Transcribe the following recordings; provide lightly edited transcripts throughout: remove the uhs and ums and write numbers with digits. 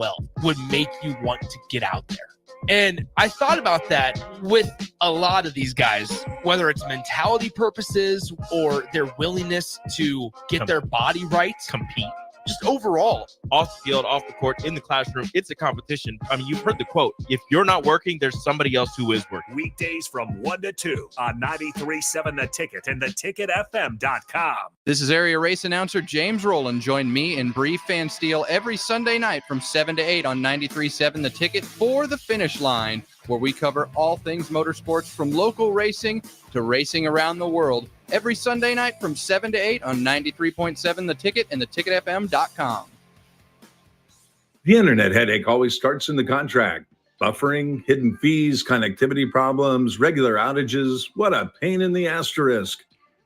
well would make you want to get out there. And I thought about that with a lot of these guys, whether it's mentality purposes or their willingness to get their body right, compete, just overall. Off the field, off the court, in the classroom, it's a competition. I mean, you've heard the quote, if you're not working, there's somebody else who is working. Weekdays from 1 to 2 on 93.7 The Ticket and theticketfm.com. This is area race announcer James Rowland. Join me and Bree Fansteel every Sunday night from 7 to 8 on 93.7 The Ticket for The Finish Line, where we cover all things motorsports from local racing to racing around the world. Every Sunday night from 7 to 8 on 93.7 The Ticket and theticketfm.com. The internet headache always starts in the contract. Buffering, hidden fees, connectivity problems, regular outages. What a pain in the asterisk.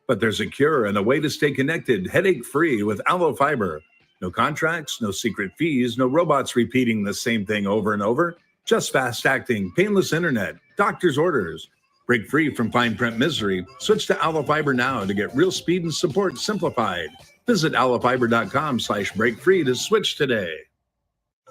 But there's a cure and a way to stay connected, headache-free with Allo Fiber. No contracts, no secret fees, no robots repeating the same thing over and over. Just fast-acting, painless internet, doctor's orders. Break free from fine print misery. Switch to Allo Fiber now to get real speed and support simplified. Visit allofiber.com/breakfree to switch today.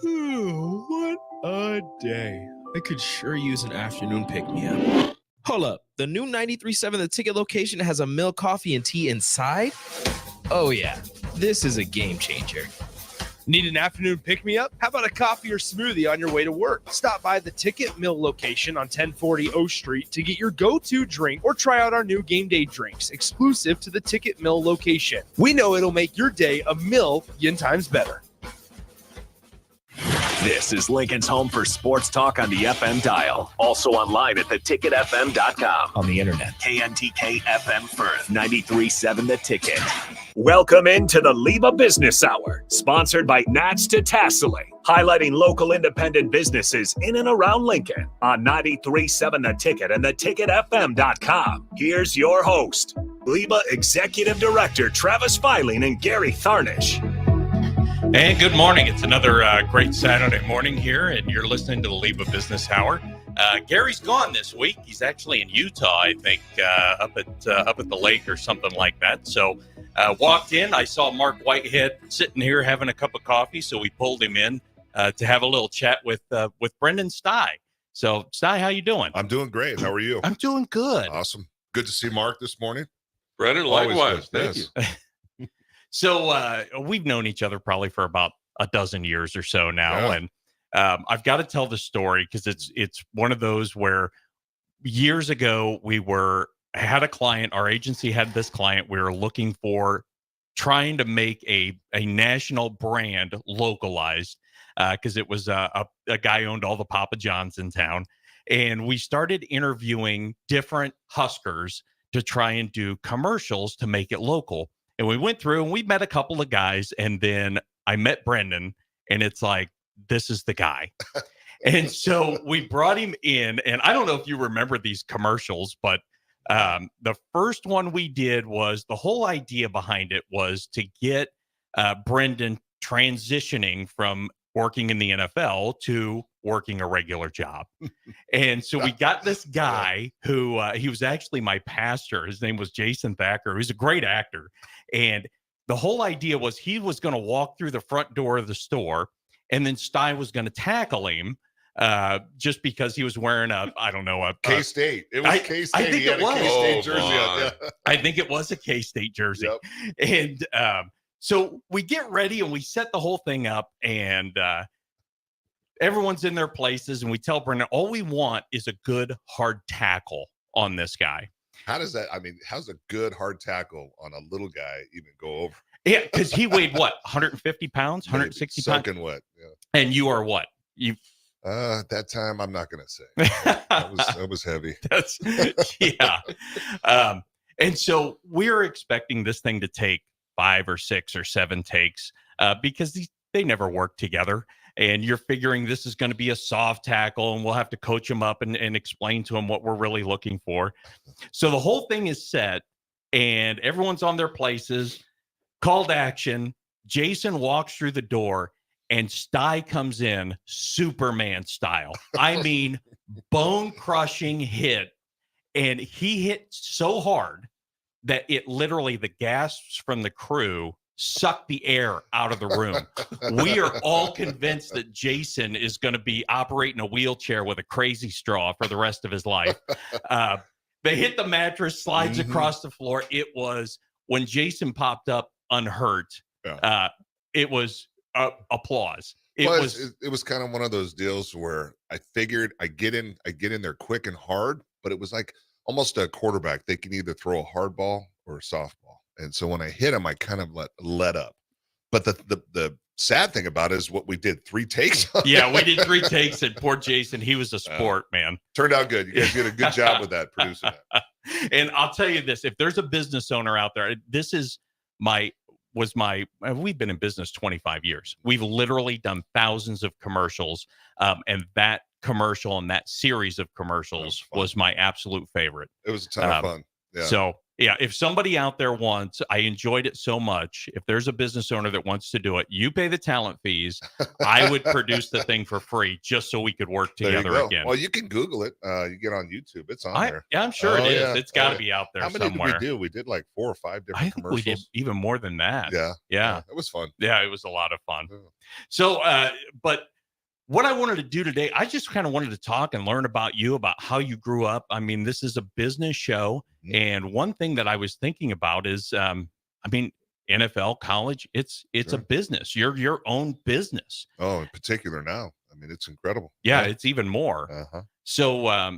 What a day. I could sure use an afternoon pick-me-up. Hold up. The new 93.7 The Ticket location has a milk, coffee, and tea inside? Oh, yeah. This is a game changer. Need an afternoon pick-me-up? How about a coffee or smoothie on your way to work? Stop by the Ticket Mill location on 1040 O Street to get your go-to drink or try out our new game day drinks, exclusive to the Ticket Mill location. We know it'll make your day a million times better. This is Lincoln's home for sports talk on the FM dial. Also online at theticketfm.com. On the internet. KNTK FM Firth, 93.7 The Ticket. Welcome into the LIBA Business Hour, sponsored by Nats to Tasseling, highlighting local independent businesses in and around Lincoln on 93.7 The Ticket and theticketfm.com. Here's your host, LIBA Executive Director Travis Filing and Gary Tharnish. And good morning. It's another great Saturday morning here, and you're listening to the LIBA Business Hour. Gary's gone this week. He's actually in Utah, I think, up at the lake or something like that. So walked in, I saw Mark Whitehead sitting here having a cup of coffee, so we pulled him in to have a little chat with Brendan Stye. So, Stye, how you doing? I'm doing great. How are you? I'm doing good. Awesome. Good to see Mark this morning. Brendan, likewise. Thank you. So we've known each other probably for about a dozen years or so now. Yeah. And I've got to tell the story because it's one of those where years ago had a client, our agency had this client, we were looking for trying to make a national brand localized because it was a guy who owned all the Papa John's in town. And we started interviewing different Huskers to try and do commercials to make it local. And we went through and we met a couple of guys, and then I met Brendan, and it's like, this is the guy. And so we brought him in, and I don't know if you remember these commercials, but the first one we did was the whole idea behind it was to get Brendan transitioning from working in the NFL to working a regular job. And so we got this guy who he was actually my pastor. His name was Jason Thacker. He's a great actor. And the whole idea was he was going to walk through the front door of the store, and then Stye was going to tackle him just because he was wearing a K-State. It was K-State. I think he had it was. a K-State jersey on. Yeah. I think it was a K-State jersey. Yep. And so we get ready and we set the whole thing up, and everyone's in their places, and we tell Brendan, all we want is a good hard tackle on this guy. How's a good hard tackle on a little guy even go over? Yeah, because he weighed what, 150 pounds, 160 pounds? Soaking wet. Yeah. And you are what? At that time, I'm not going to say. That was heavy. Yeah. And so we're expecting this thing to take 5 or 6 or 7 takes because they never work together. And you're figuring this is going to be a soft tackle, and we'll have to coach him up and explain to him what we're really looking for. So the whole thing is set, and everyone's on their places. Called action. Jason walks through the door, and Stye comes in Superman style. I mean, bone-crushing hit. And he hit so hard that it literally, the gasps from the crew suck the air out of the room. We are all convinced that Jason is going to be operating a wheelchair with a crazy straw for the rest of his life. They hit the mattress, slides across the floor. It was when Jason popped up unhurt. It was applause. It was kind of one of those deals where I figured I get in there quick and hard, but it was like almost a quarterback. They can either throw a hard ball or a softball. And so when I hit him, I kind of let up. But the sad thing about it is what we did 3 takes. Yeah, we did 3 takes, and poor Jason, he was a sport, man. Turned out good. You guys did a good job with that, producing that. And I'll tell you this, if there's a business owner out there, this is we've been in business 25 years. We've literally done thousands of commercials. And that commercial and that series of commercials was my absolute favorite. It was a ton of fun. Yeah. So yeah, if somebody out there wants, I enjoyed it so much. If there's a business owner that wants to do it, you pay the talent fees. I would produce the thing for free just so we could work together again. Well, you can Google it. You get on YouTube. It's on there. Yeah, I'm sure it is. Yeah. It's got to be out there somewhere. How many did we do? We did like 4 or 5 different commercials. We did even more than that. Yeah. It was fun. Yeah, it was a lot of fun. Yeah. So, but what I wanted to do today, I just kind of wanted to talk and learn about you, about how you grew up. I mean, this is a business show. And one thing that I was thinking about is, NFL, college, it's a business. You're your own business. Oh, in particular now. I mean, it's incredible. Yeah, it's even more. So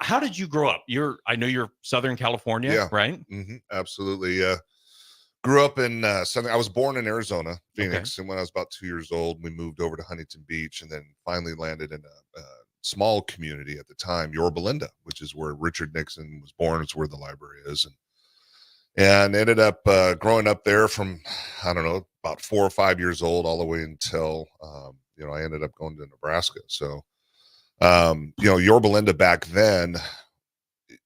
how did you grow up? I know you're Southern California, right? Absolutely. Grew up in I was born in Arizona, Phoenix, and when I was about 2 years old, we moved over to Huntington Beach, and then finally landed in a small community at the time, Yorba Linda, which is where Richard Nixon was born. It's where the library is, and ended up growing up there from, I don't know, about 4 or 5 years old all the way until I ended up going to Nebraska. So Yorba Linda back then,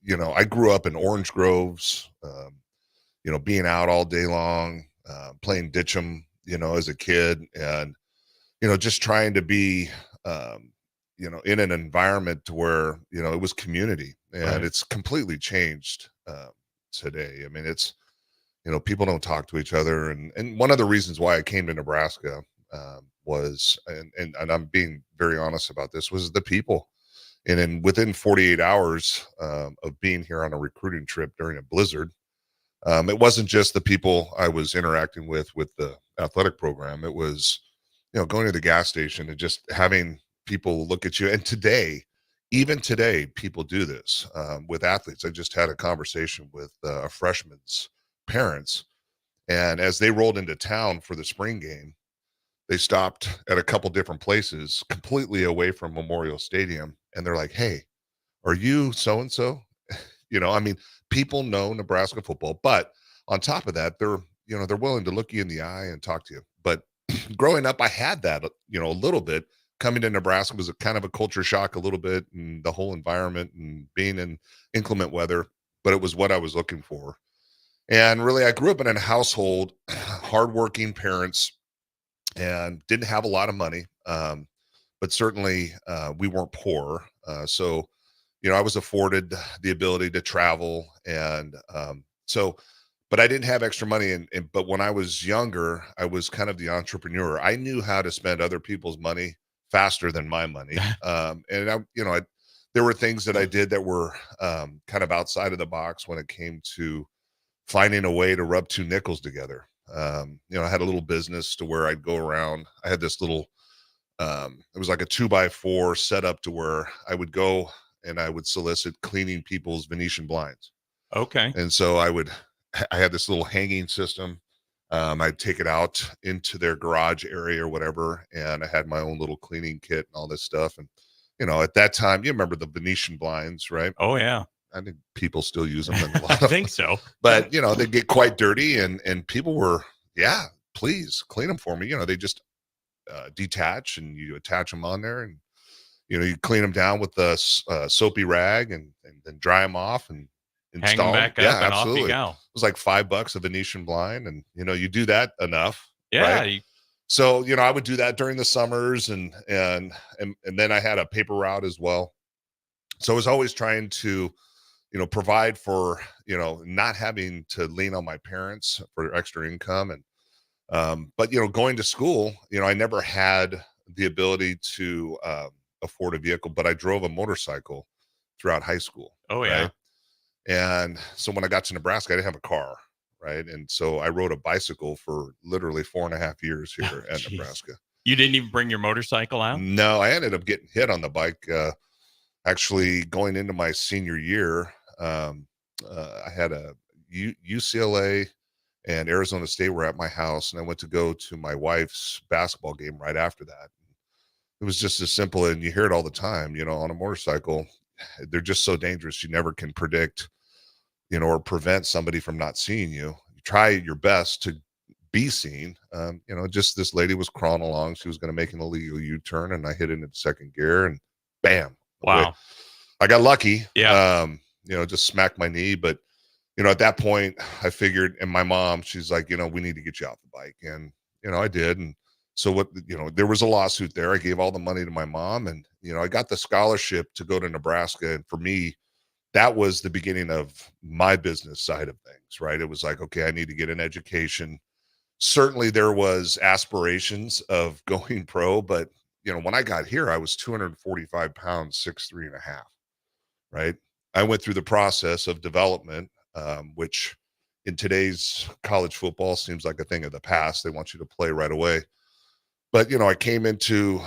I grew up in orange groves. Being out all day long, playing ditch'em, as a kid, and, just trying to be, in an environment to where, it was community, and it's completely changed today. I mean, it's, people don't talk to each other. And one of the reasons why I came to Nebraska was, and I'm being very honest about this, was the people. And then within 48 hours of being here on a recruiting trip during a blizzard, it wasn't just the people I was interacting with the athletic program. It was, going to the gas station and just having people look at you. And even today, people do this with athletes. I just had a conversation with a freshman's parents, and as they rolled into town for the spring game, they stopped at a couple different places completely away from Memorial Stadium. And they're like, "Hey, are you so-and-so?" People know Nebraska football, but on top of that, they're willing to look you in the eye and talk to you. But growing up, I had that, a little bit. Coming to Nebraska was a kind of a culture shock a little bit, and the whole environment and being in inclement weather, but it was what I was looking for. And really, I grew up in a household, hardworking parents, and didn't have a lot of money. But certainly we weren't poor. So I was afforded the ability to travel, and but I didn't have extra money. But when I was younger, I was kind of the entrepreneur. I knew how to spend other people's money faster than my money. There were things that I did that were kind of outside of the box when it came to finding a way to rub 2 nickels together. I had a little business to where I'd go around. I had this little, it was like a 2x4 setup to where I would go and I would solicit cleaning people's Venetian blinds. Okay. And so I had this little hanging system. I'd take it out into their garage area or whatever. And I had my own little cleaning kit and all this stuff. And, at that time, you remember the Venetian blinds, right? Oh yeah. I think people still use them. I think so. But, they get quite dirty, and people were, please clean them for me. They just detach, and you attach them on there, and, you clean them down with the soapy rag and then dry them off and install them back up, and absolutely. Off you go. It was like $5 a Venetian blind, and, you do that enough. Yeah. Right? So, I would do that during the summers, and then I had a paper route as well. So I was always trying to, provide for, not having to lean on my parents for extra income. And But, going to school, I never had the ability to afford a vehicle, but I drove a motorcycle throughout high school. Oh, yeah. Right. And so when I got to Nebraska, I didn't have a car. Right. And so I rode a bicycle for literally 4.5 years here at Nebraska. You didn't even bring your motorcycle out? No, I ended up getting hit on the bike. Actually, going into my senior year, I had a UCLA and Arizona State were at my house, and I went to go to my wife's basketball game right after that. It was just as simple, and you hear it all the time, on a motorcycle. They're just so dangerous. You never can predict, or prevent somebody from not seeing you. You try your best to be seen. Just this lady was crawling along. She was going to make an illegal U-turn, and I hit it into second gear, and bam. Wow. Away. I got lucky. Yeah. Just smacked my knee, but at that point I figured, and my mom, she's like, we need to get you off the bike. And, I did. And so there was a lawsuit there. I gave all the money to my mom, and, I got the scholarship to go to Nebraska. And for me, that was the beginning of my business side of things, right? It was like, okay, I need to get an education. Certainly there was aspirations of going pro, but when I got here, I was 245 pounds, 6'3.5", right? I went through the process of development, which in today's college football seems like a thing of the past. They want you to play right away. But, I came into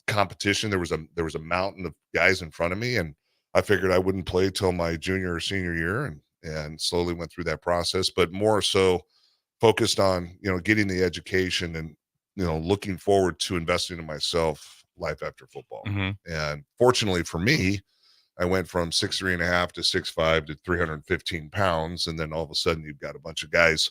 competition. There was a mountain of guys in front of me, and I figured I wouldn't play till my junior or senior year, and slowly went through that process, but more so focused on, getting the education and, looking forward to investing in myself life after football. Mm-hmm. And fortunately for me, I went from 6'3.5" to 6'5" to 315 pounds. And then all of a sudden you've got a bunch of guys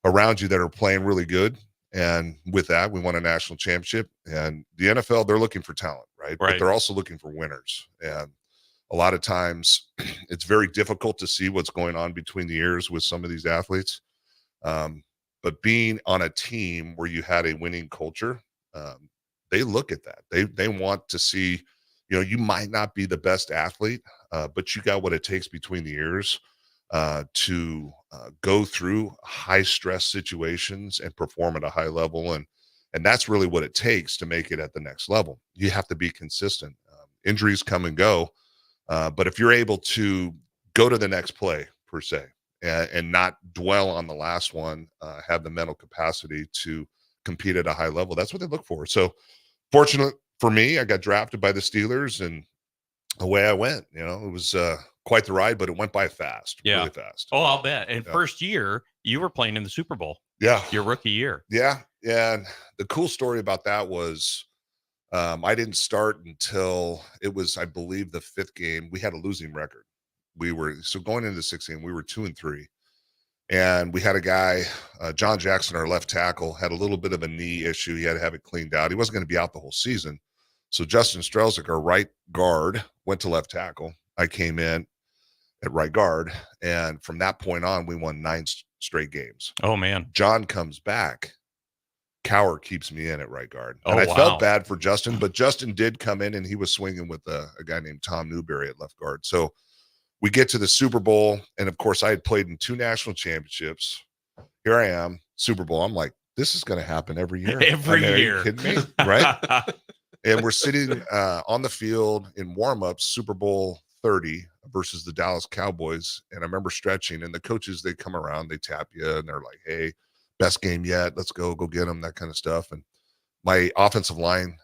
around you that are playing really good. And with that, we won a national championship. And the NFL, they're looking for talent, right? But they're also looking for winners. And a lot of times it's very difficult to see what's going on between the ears with some of these athletes. But being on a team where you had a winning culture, they look at that. They want to see, you might not be the best athlete, but you got what it takes between the ears to go through high stress situations and perform at a high level. And that's really what it takes to make it at the next level. You have to be consistent. Injuries come and go. But if you're able to go to the next play per se, and not dwell on the last one, have the mental capacity to compete at a high level, that's what they look for. So fortunate for me, I got drafted by the Steelers, and away I went. It was quite the ride, but it went by fast, really fast. Oh, I'll bet. And first year, you were playing in the Super Bowl. Yeah. Your rookie year. Yeah. And the cool story about that was I didn't start until it was, I believe, the 5th game. We had a losing record. Going into the 6th game, we were 2-3. And we had a guy, John Jackson, our left tackle, had a little bit of a knee issue. He had to have it cleaned out. He wasn't going to be out the whole season. So Justin Strelzik, our right guard, went to left tackle. I came in at right guard. And from that point on, we won 9 straight games. Oh, man. John comes back. Cower keeps me in at right guard. Oh, and I wow. felt bad for Justin, but Justin did come in, and he was swinging with a guy named Tom Newberry at left guard. So we get to the Super Bowl, and of course I had played in 2 national championships. Here I am, Super Bowl. I'm like, this is going to happen every year. Every year. Are you kidding me? Right? And we're sitting on the field in warm-ups, Super Bowl 30 versus the Dallas Cowboys. And I remember stretching, and the coaches, they come around, they tap you, and they're like, hey, best game yet. Let's go get them, that kind of stuff. And my offensive line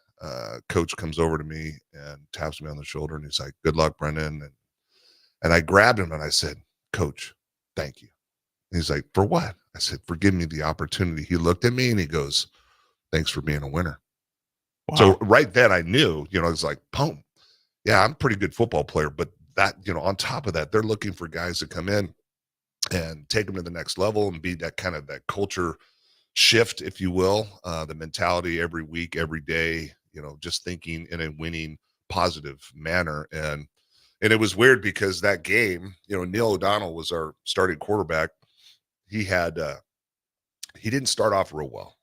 coach comes over to me and taps me on the shoulder, and he's like, good luck, Brendan. And I grabbed him and I said, Coach, thank you. And he's like, for what? I said, for giving me the opportunity. He looked at me and he goes, thanks for being a winner. Wow. So right then I knew, it's like, boom. Yeah, I'm a pretty good football player, but that, on top of that, they're looking for guys to come in and take them to the next level and be that kind of that culture shift, if you will, the mentality every week, every day, just thinking in a winning, positive manner. And it was weird because that game, Neil O'Donnell was our starting quarterback. He didn't start off real well.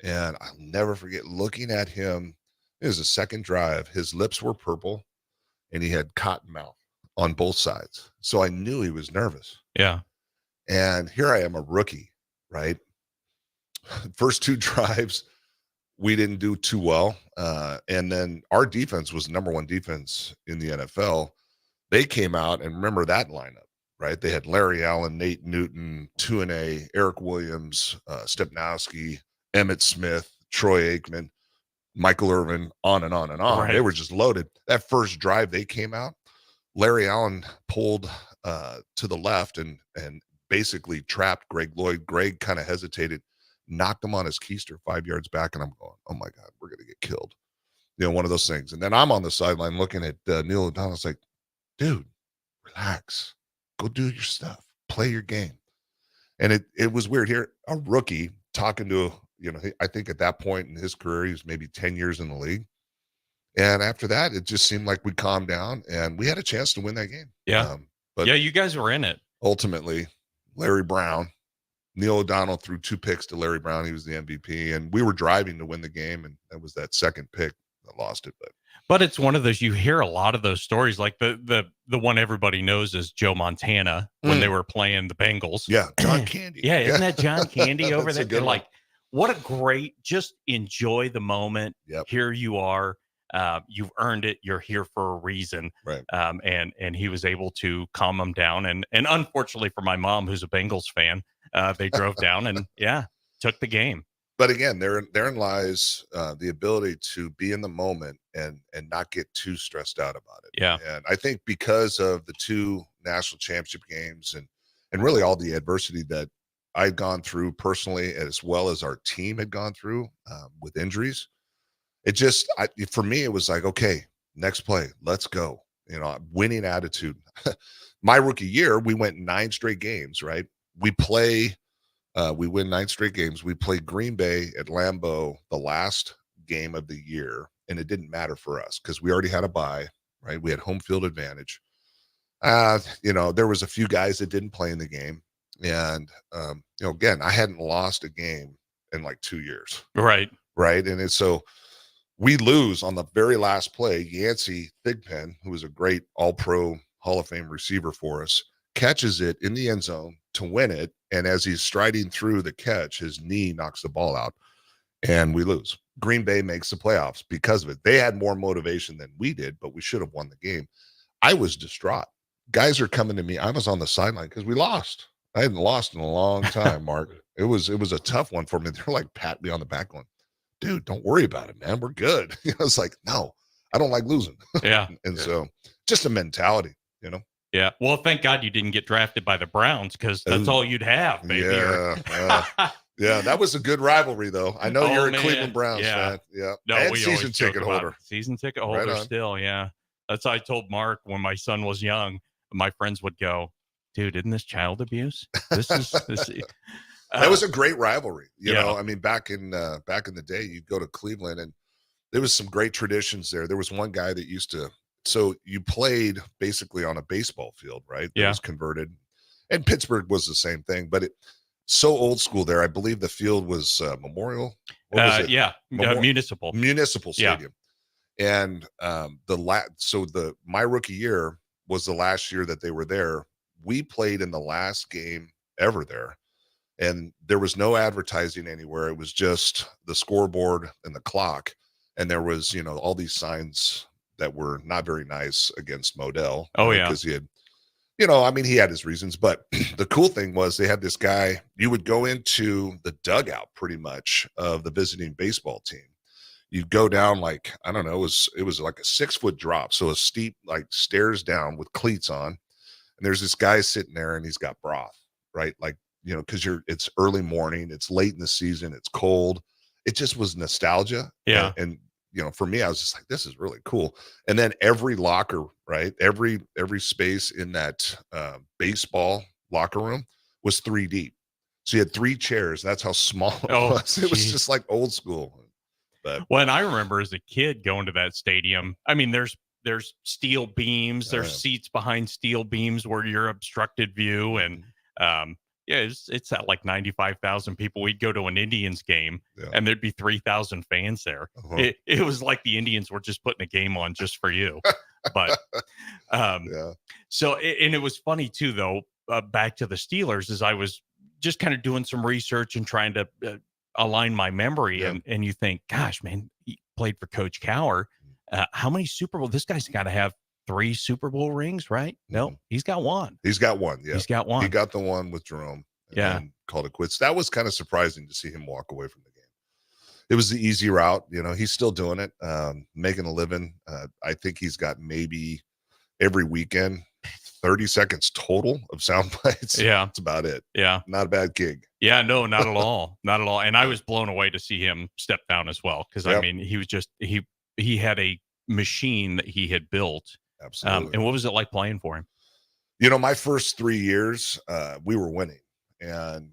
And I'll never forget looking at him. It was a second drive. His lips were purple and he had cotton mouth on both sides. So I knew he was nervous. Yeah. And here I am, a rookie, right? first 2 drives, we didn't do too well. And then our defense was number 1 defense in the NFL. They came out, and remember that lineup, right? They had Larry Allen, Nate Newton, Tuanay, Eric Williams, Stepnowski, Emmitt Smith, Troy Aikman, Michael Irvin, on and on and on. Right. They were just loaded. That first drive they came out, Larry Allen pulled to the left and basically trapped Greg Lloyd. Greg kind of hesitated, knocked him on his keister 5 yards back, and I'm going, oh my God, we're going to get killed. One of those things. And then I'm on the sideline looking at Neil O'Donnell. It's like, dude, relax. Go do your stuff. Play your game. And it was weird here. A rookie talking to, I think at that point in his career, he was maybe 10 years in the league. And after that, it just seemed like we calmed down and we had a chance to win that game. Yeah. But yeah, you guys were in it. Ultimately, Larry Brown, Neil O'Donnell threw 2 picks to Larry Brown. He was the MVP, and we were driving to win the game. And that was that second pick that lost it. But it's one of those, you hear a lot of those stories, like the one everybody knows is Joe Montana when they were playing the Bengals. Yeah, John Candy. Yeah, isn't that John Candy over there? Good They're one. like, what a great, just enjoy the moment. Yep. Here you are. You've earned it. You're here for a reason. Right. And he was able to calm them down. And unfortunately for my mom, who's a Bengals fan, they drove down and took the game. But again, therein lies the ability to be in the moment and not get too stressed out about it. Yeah. And I think because of the 2 national championship games and really all the adversity that I'd gone through personally, as well as our team had gone through with injuries, it just, for me, it was like, okay, next play, let's go. Winning attitude. My rookie year, we went 9 straight games, right? We win 9 straight games. We played Green Bay at Lambeau the last game of the year, and it didn't matter for us because we already had a bye, right? We had home field advantage. There was a few guys that didn't play in the game. And, again, I hadn't lost a game in like 2 years. Right. Right. And so we lose on the very last play. Yancey Thigpen, who was a great all-pro Hall of Fame receiver for us, catches it in the end zone to win it. And as he's striding through the catch, his knee knocks the ball out and we lose. Green Bay makes the playoffs because of it. They had more motivation than we did, but we should have won the game. I was distraught. Guys are coming to me. I was on the sideline because we lost. I hadn't lost in a long time, Mark. It was a tough one for me. They're like pat me on the back going, dude, don't worry about it, man. We're good. I was like, no, I don't like losing. Yeah. And so just a mentality, Yeah. Well, thank God you didn't get drafted by the Browns because that's all you'd have, baby. Yeah, that was a good rivalry, though. I know you're a man. Cleveland Browns fan. Yeah. No, and we season always joke ticket about holder. Season ticket holder Right on. still, yeah. That's how I told Mark when my son was young. My friends would go, dude, isn't this child abuse? This is That was a great rivalry. You Yeah. know, I mean, back in the day, you'd go to Cleveland and there was some great traditions there. There was one guy that used to, so you played basically on a baseball field, right? That Yeah. was converted. And Pittsburgh was the same thing, but so old school there. I believe the field was Memorial. What was it? Yeah, municipal. Municipal Yeah. Stadium. And my rookie year was the last year that they were there. We played in the last game ever there. And there was no advertising anywhere. It was just the scoreboard and the clock. And there was, all these signs that were not very nice against Modell. Oh, yeah. Because he had, he had his reasons. But the cool thing was they had this guy, you would go into the dugout pretty much of the visiting baseball team. You'd go down like, I don't know, it was like a 6-foot drop. So a steep, like stairs down with cleats on. And there's this guy sitting there and he's got broth, right? Like, because it's early morning, it's late in the season, it's cold. It just was nostalgia. Yeah. And for me, I was just like, this is really cool. And then every locker, right? Every space in that baseball locker room was 3 deep. So you had 3 chairs. That's how small it was. It was just like old school. But Well, and I remember as a kid going to that stadium. I mean, there's steel beams, there's seats behind steel beams where you're obstructed view. And it's at like 95,000 people. We'd go to an Indians game and there'd be 3,000 fans there. Uh-huh. It was like the Indians were just putting a game on just for you. But so, and it was funny too, though, back to the Steelers, as I was just kind of doing some research and trying to align my memory, Yeah. and you think, gosh, man, he played for Coach Cower. How many Super Bowl? This guy's got to have 3 Super Bowl rings, right? No, he's got 1. He's got 1. Yeah, He's got 1. He got the one with Jerome. And Yeah. then called it quits. That was kind of surprising to see him walk away from the game. It was the easy route. He's still doing it, making a living. I think he's got maybe every weekend 30 seconds total of sound bites. Yeah. That's about it. Yeah. Not a bad gig. Yeah, no, not at all. Not at all. And I was blown away to see him step down as well. Because I mean, he was just he had a machine that he had built. Absolutely. And what was it like playing for him? My first 3 years, we were winning. And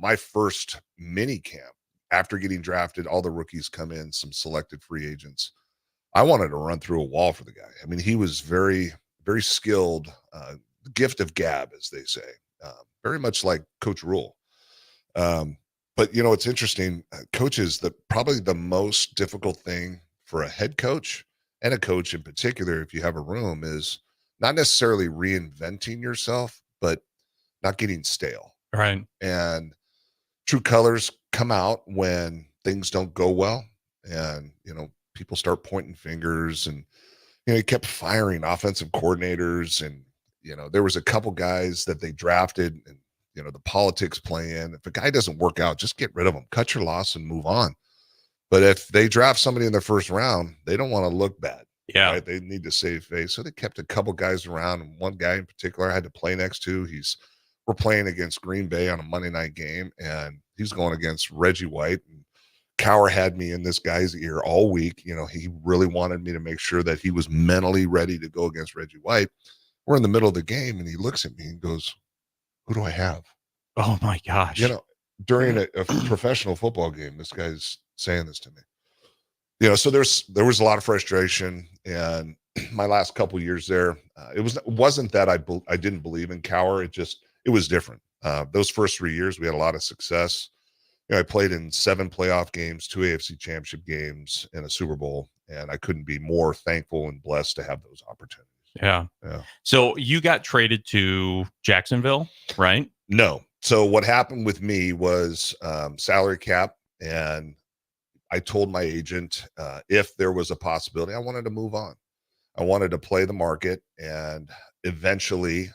my first mini camp, after getting drafted, all the rookies come in, some selected free agents. I wanted to run through a wall for the guy. I mean, he was very, very skilled, gift of gab, as they say, very much like Coach Rule. But it's interesting. Coaches, probably the most difficult thing for a head coach and a coach in particular, if you have a room, is not necessarily reinventing yourself, but not getting stale. Right. And true colors come out when things don't go well, and people start pointing fingers, and he kept firing offensive coordinators, and there was a couple guys that they drafted, and the politics play in. If a guy doesn't work out, just get rid of him, cut your loss, and move on. But if they draft somebody in the first round, they don't want to look bad. Yeah. Right? They need to save face. So they kept a couple guys around, and one guy in particular I had to play next to. We're playing against Green Bay on a Monday night game, and he's going against Reggie White. And Cower had me in this guy's ear all week. He really wanted me to make sure that he was mentally ready to go against Reggie White. We're in the middle of the game, and he looks at me and goes, "Who do I have?" Oh my gosh. During a professional football game, this guy's saying this to me. So there was a lot of frustration, and my last couple of years there, it wasn't that I didn't believe in Cower. It was different. Those first 3 years, we had a lot of success. I played in 7 playoff games, 2 AFC championship games, and a Super Bowl, and I couldn't be more thankful and blessed to have those opportunities. Yeah. Yeah. So you got traded to Jacksonville, right? No. So what happened with me was salary cap, and I told my agent if there was a possibility, I wanted to move on. I wanted to play the market, and eventually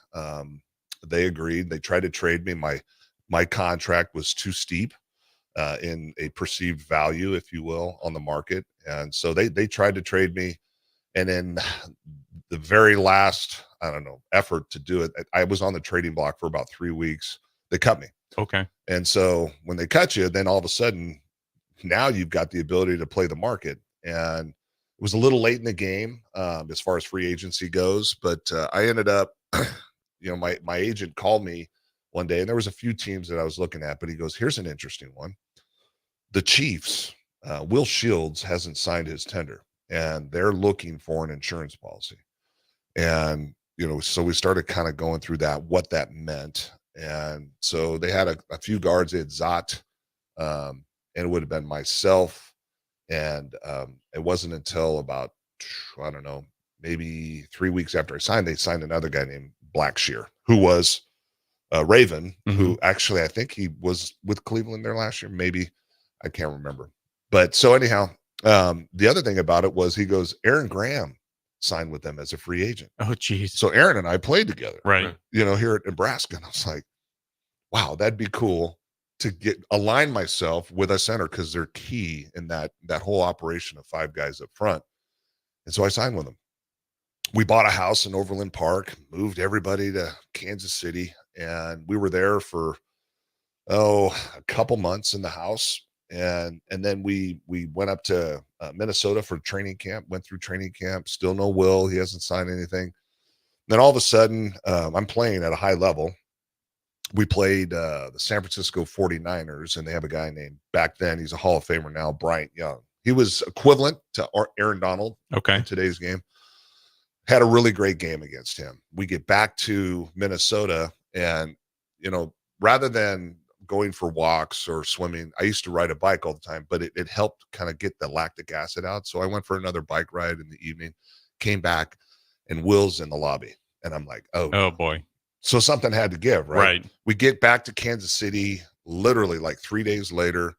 they agreed. They tried to trade me. My contract was too steep in a perceived value, if you will, on the market, and so they tried to trade me. And then the very last, effort to do it, I was on the trading block for about 3 weeks. They cut me. Okay. And so when they cut you, then all of a sudden, now you've got the ability to play the market. And it was a little late in the game as far as free agency goes, but I ended up, my agent called me one day, and there was a few teams that I was looking at, but he goes, "Here's an interesting one. The Chiefs, Will Shields hasn't signed his tender, and they're looking for an insurance policy." And, so we started kind of going through what that meant. And so they had a few guards. They had Zot, and it would have been myself. And it wasn't until about, maybe 3 weeks after I signed, they signed another guy named Blackshear, who was Raven, who actually, I think he was with Cleveland there last year. Maybe, I can't remember. But so anyhow, the other thing about it was he goes, Aaron Graham signed with them as a free agent. Oh, geez. So Aaron and I played together, right? Here at Nebraska. And I was like, wow, that'd be cool to align myself with a center, because they're key in that whole operation of 5 guys up front. And so I signed with them. We bought a house in Overland Park, moved everybody to Kansas City, and we were there for a couple months in the house. And then we went up to Minnesota for training camp, went through training camp, still no Will. He hasn't signed anything. Then all of a sudden, I'm playing at a high level. We played the San Francisco 49ers, and they have a guy named, back then, he's a Hall of Famer now, Bryant Young. He was equivalent to Aaron Donald in today's game. Had a really great game against him. We get back to Minnesota, and, rather than going for walks or swimming, I used to ride a bike all the time, but it helped kind of get the lactic acid out. So I went for another bike ride in the evening, came back, and Will's in the lobby. And I'm like, oh boy. So something had to give, right? Right. We get back to Kansas City. literally like 3 days later,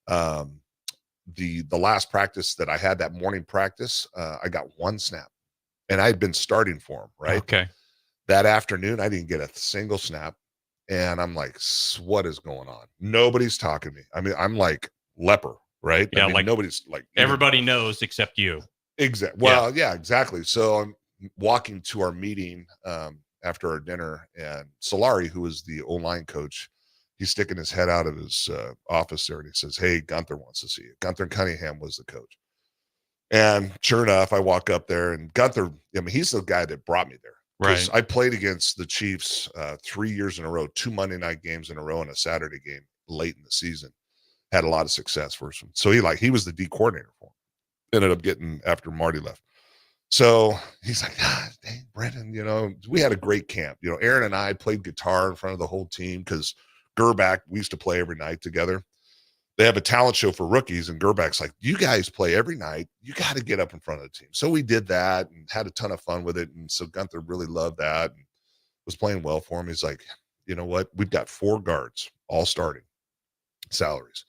the last practice that I had, that morning practice, I got one snap, and I had been starting for him, right? Okay. That afternoon, I didn't get a single snap, and I'm like, what is going on? Nobody's talking to me. I mean, I'm like leper, right? Yeah, I mean, like nobody's like everybody knows except you. Exactly. Well, yeah, exactly. So I'm walking to our meeting after our dinner, and Solari, who is the O-line coach, he's sticking his head out of his office there, and he says, "Hey, Gunther wants to see you." Gunther Cunningham was the coach. And sure enough, I walk up there, and Gunther, I mean, he's the guy that brought me there. Right. I played against the Chiefs 3 years in a row, 2 Monday night games in a row, and a Saturday game late in the season. Had a lot of success for him. So he was the D coordinator for him. Ended up getting after Marty left. So he's like, dang, Brendan, we had a great camp. Aaron and I played guitar in front of the whole team because Gerback, we used to play every night together. They have a talent show for rookies, and Gerback's like, you guys play every night. You got to get up in front of the team. So we did that and had a ton of fun with it. And so Gunther really loved that and was playing well for him. He's like, you know what? We've got 4 guards, all starting salaries.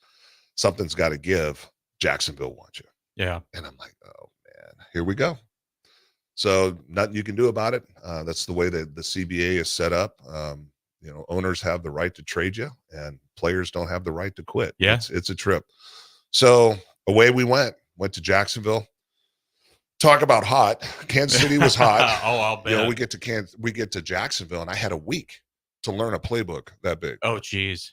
Something's got to give. Jacksonville wants you. Yeah. And I'm like, oh, man, here we go. So nothing you can do about it. That's the way that the CBA is set up. Owners have the right to trade you, and players don't have the right to quit. Yeah. It's a trip. So away we went to Jacksonville. Talk about hot. Kansas City was hot. Oh, I'll bet. We get to Jacksonville, and I had a week to learn a playbook that big. Oh, geez.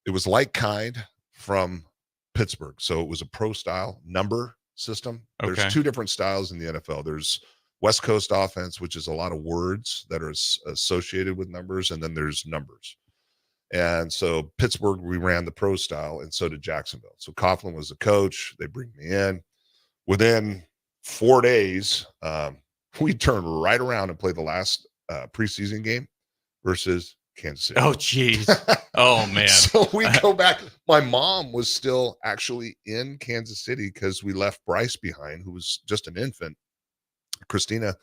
It was like kind from Pittsburgh. So it was a pro style number system. Okay. There's 2 different styles in the NFL. There's West Coast offense, which is a lot of words that are associated with numbers, and then there's numbers. And so Pittsburgh, we ran the pro style, and so did Jacksonville. So Coughlin was the coach. They bring me in. Within 4 days, we turned right around and played the last preseason game versus Kansas City. Oh, geez. Oh, man. So we go back. My mom was still actually in Kansas City because we left Bryce behind, who was just an infant. Christina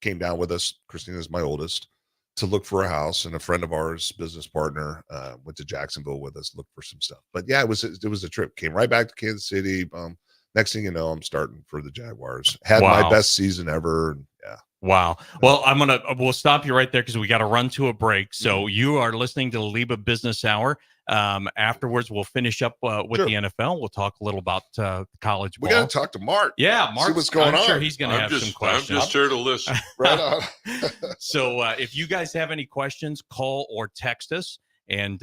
came down with us. Christina's my oldest, to look for a house, and a friend of ours, business partner, went to Jacksonville with us, looked for some stuff. But yeah, it was a trip. Came right back to Kansas City. Next thing you know, I'm starting for the Jaguars. Had my best season ever. Yeah. Wow. Well, we'll stop you right there because we got to run to a break. So you are listening to the LIBA Business Hour. Afterwards, we'll finish up with the NFL. We'll talk a little about college ball. We got to talk to Mark. Yeah, Mark. See what's going on. Sure he's going to have some questions. I'm just here to listen. Right on. So if you guys have any questions, call or text us, and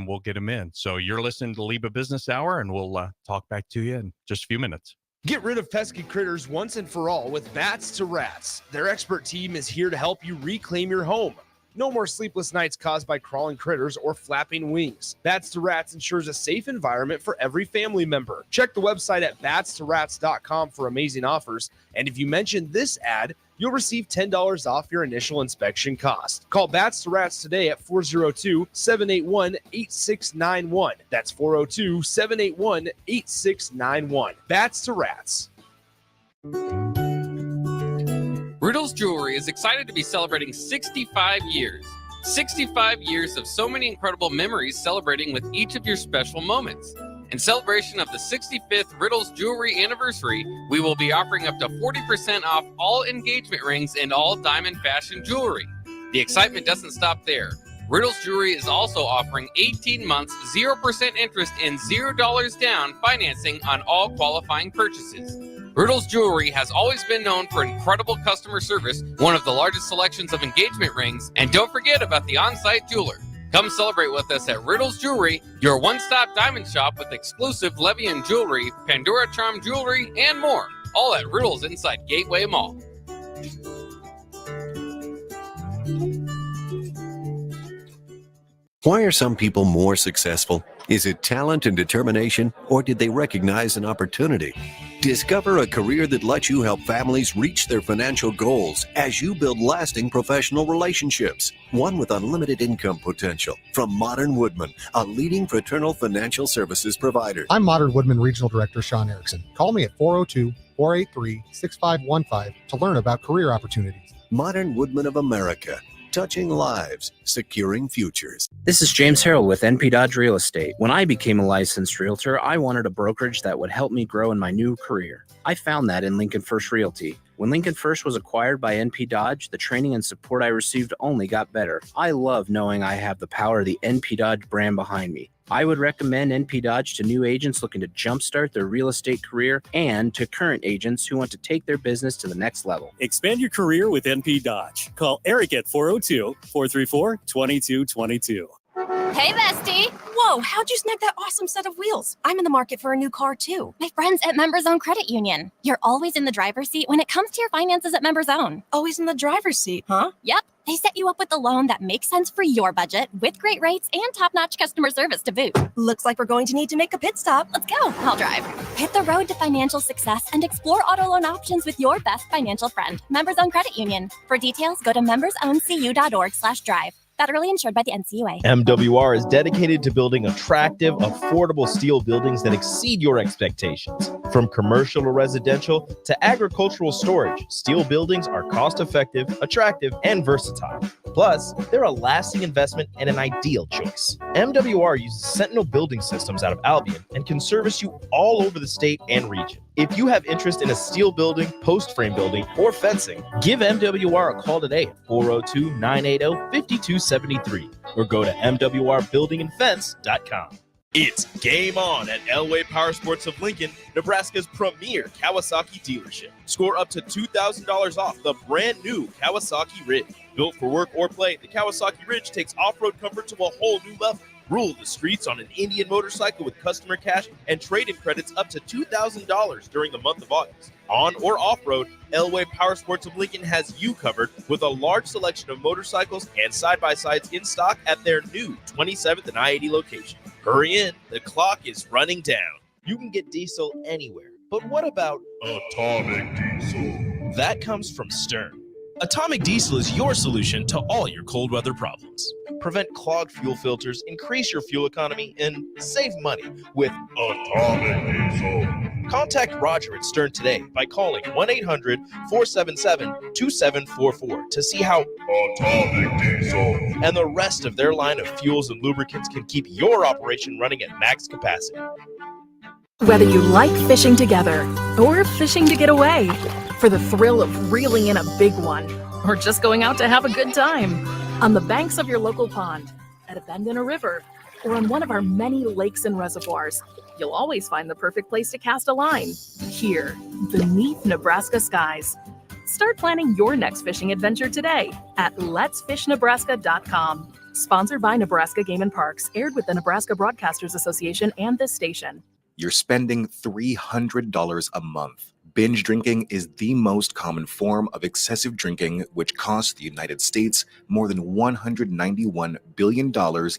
we'll get them in. So you're listening to LIBA Business Hour, and we'll talk back to you in just a few minutes. Get rid of pesky critters once and for all with Bats to Rats. Their expert team is here to help you reclaim your home. No more sleepless nights caused by crawling critters or flapping wings. Bats to Rats ensures a safe environment for every family member. Check the website at batstoRats.com for amazing offers. And if you mention this ad, you'll receive $10 off your initial inspection cost. Call Bats to Rats today at 402-781-8691. That's 402-781-8691. Bats to Rats. Riddles Jewelry is excited to be celebrating 65 years. 65 years of so many incredible memories celebrating with each of your special moments. In celebration of the 65th Riddles Jewelry anniversary, we will be offering up to 40% off all engagement rings and all diamond fashion jewelry. The excitement doesn't stop there. Riddles Jewelry is also offering 18 months, 0% interest and $0 down financing on all qualifying purchases. Riddles Jewelry has always been known for incredible customer service, one of the largest selections of engagement rings, and don't forget about the on-site jeweler. Come celebrate with us at Riddles Jewelry, your one-stop diamond shop with exclusive Levian jewelry, Pandora Charm jewelry, and more. All at Riddles inside Gateway Mall. Why are some people more successful? Is it talent and determination, or did they recognize an opportunity? Discover a career that lets you help families reach their financial goals as you build lasting professional relationships. One with unlimited income potential. From Modern Woodman, a leading fraternal financial services provider. I'm Modern Woodman Regional Director Sean Erickson. Call me at 402-483-6515 to learn about career opportunities. Modern Woodman of America. touching lives, securing futures. This is James Harrell with NP Dodge Real Estate. When I became a licensed realtor, I wanted a brokerage that would help me grow in my new career. I found that in Lincoln First Realty. When Lincoln First was acquired by NP Dodge, the training and support I received only got better. I love knowing I have the power of the NP Dodge brand behind me. I would recommend NP Dodge to new agents looking to jumpstart their real estate career and to current agents who want to take their business to the next level. Expand your career with NP Dodge. Call Eric at 402-434-2222. Hey, bestie. Whoa, how'd you snag that awesome set of wheels? I'm in the market for a new car, too. My friends at Members Own Credit Union. You're always in the driver's seat when it comes to your finances at Members Own. Always in the driver's seat, huh? Yep. They set you up with a loan that makes sense for your budget with great rates and top-notch customer service to boot. Looks like we're going to need to make a pit stop. Let's go. I'll drive. Hit the road to financial success and explore auto loan options with your best financial friend, Members Own Credit Union. For details, go to membersowncu.org/drive. Federally insured by the NCUA. MWR is dedicated to building attractive, affordable steel buildings that exceed your expectations. From commercial or residential to agricultural storage, steel buildings are cost-effective, attractive, and versatile. Plus, they're a lasting investment and an ideal choice. MWR uses Sentinel Building Systems out of Albion and can service you all over the state and region. If you have interest in a steel building, post frame building, or fencing, give MWR a call today at 402-980-5273 or go to mwrbuildingandfence.com. It's game on at Elway Power Sports of Lincoln, Nebraska's premier Kawasaki dealership. Score up to $2,000 off the brand new Kawasaki Ridge. Built for work or play, the Kawasaki Ridge takes off-road comfort to a whole new level. Rule the streets on an Indian motorcycle with customer cash and trade-in credits up to $2,000 during the month of August. On or off-road, Elway Power Sports of Lincoln has you covered with a large selection of motorcycles and side-by-sides in stock at their new 27th and I-80 location. Hurry in, the clock is running down. You can get diesel anywhere, but what about Atomic Diesel? That comes from Stern. Atomic Diesel is your solution to all your cold weather problems. Prevent clogged fuel filters, increase your fuel economy, and save money with Atomic Diesel. Contact Roger at Stern today by calling 1-800-477-2744 to see how Atomic Diesel and the rest of their line of fuels and lubricants can keep your operation running at max capacity. Whether you like fishing together or fishing to get away, for the thrill of reeling in a big one, or just going out to have a good time, on the banks of your local pond, at a bend in a river, or on one of our many lakes and reservoirs, you'll always find the perfect place to cast a line, here, beneath Nebraska skies. Start planning your next fishing adventure today at letsfishnebraska.com. Sponsored by Nebraska Game and Parks, aired with the Nebraska Broadcasters Association and this station. You're spending $300 a month. Binge drinking is the most common form of excessive drinking, which costs the United States more than $191 billion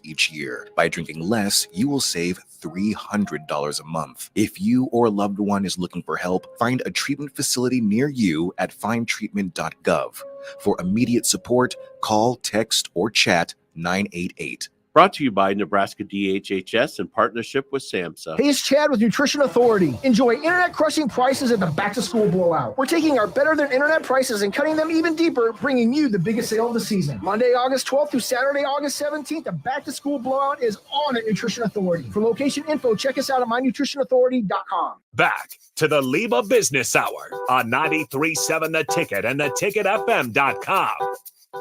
each year. By drinking less, you will save $300 a month. If you or a loved one is looking for help, find a treatment facility near you at findtreatment.gov. For immediate support, call, text, or chat 988. Brought to you by Nebraska DHHS in partnership with SAMHSA. Hey, it's Chad with Nutrition Authority. Enjoy internet-crushing prices at the back-to-school blowout. We're taking our better-than-internet prices and cutting them even deeper, bringing you the biggest sale of the season. Monday, August 12th through Saturday, August 17th, the back-to-school blowout is on at Nutrition Authority. For location info, check us out at mynutritionauthority.com. Back to the LIBA Business Hour on 93.7 The Ticket and theticketfm.com.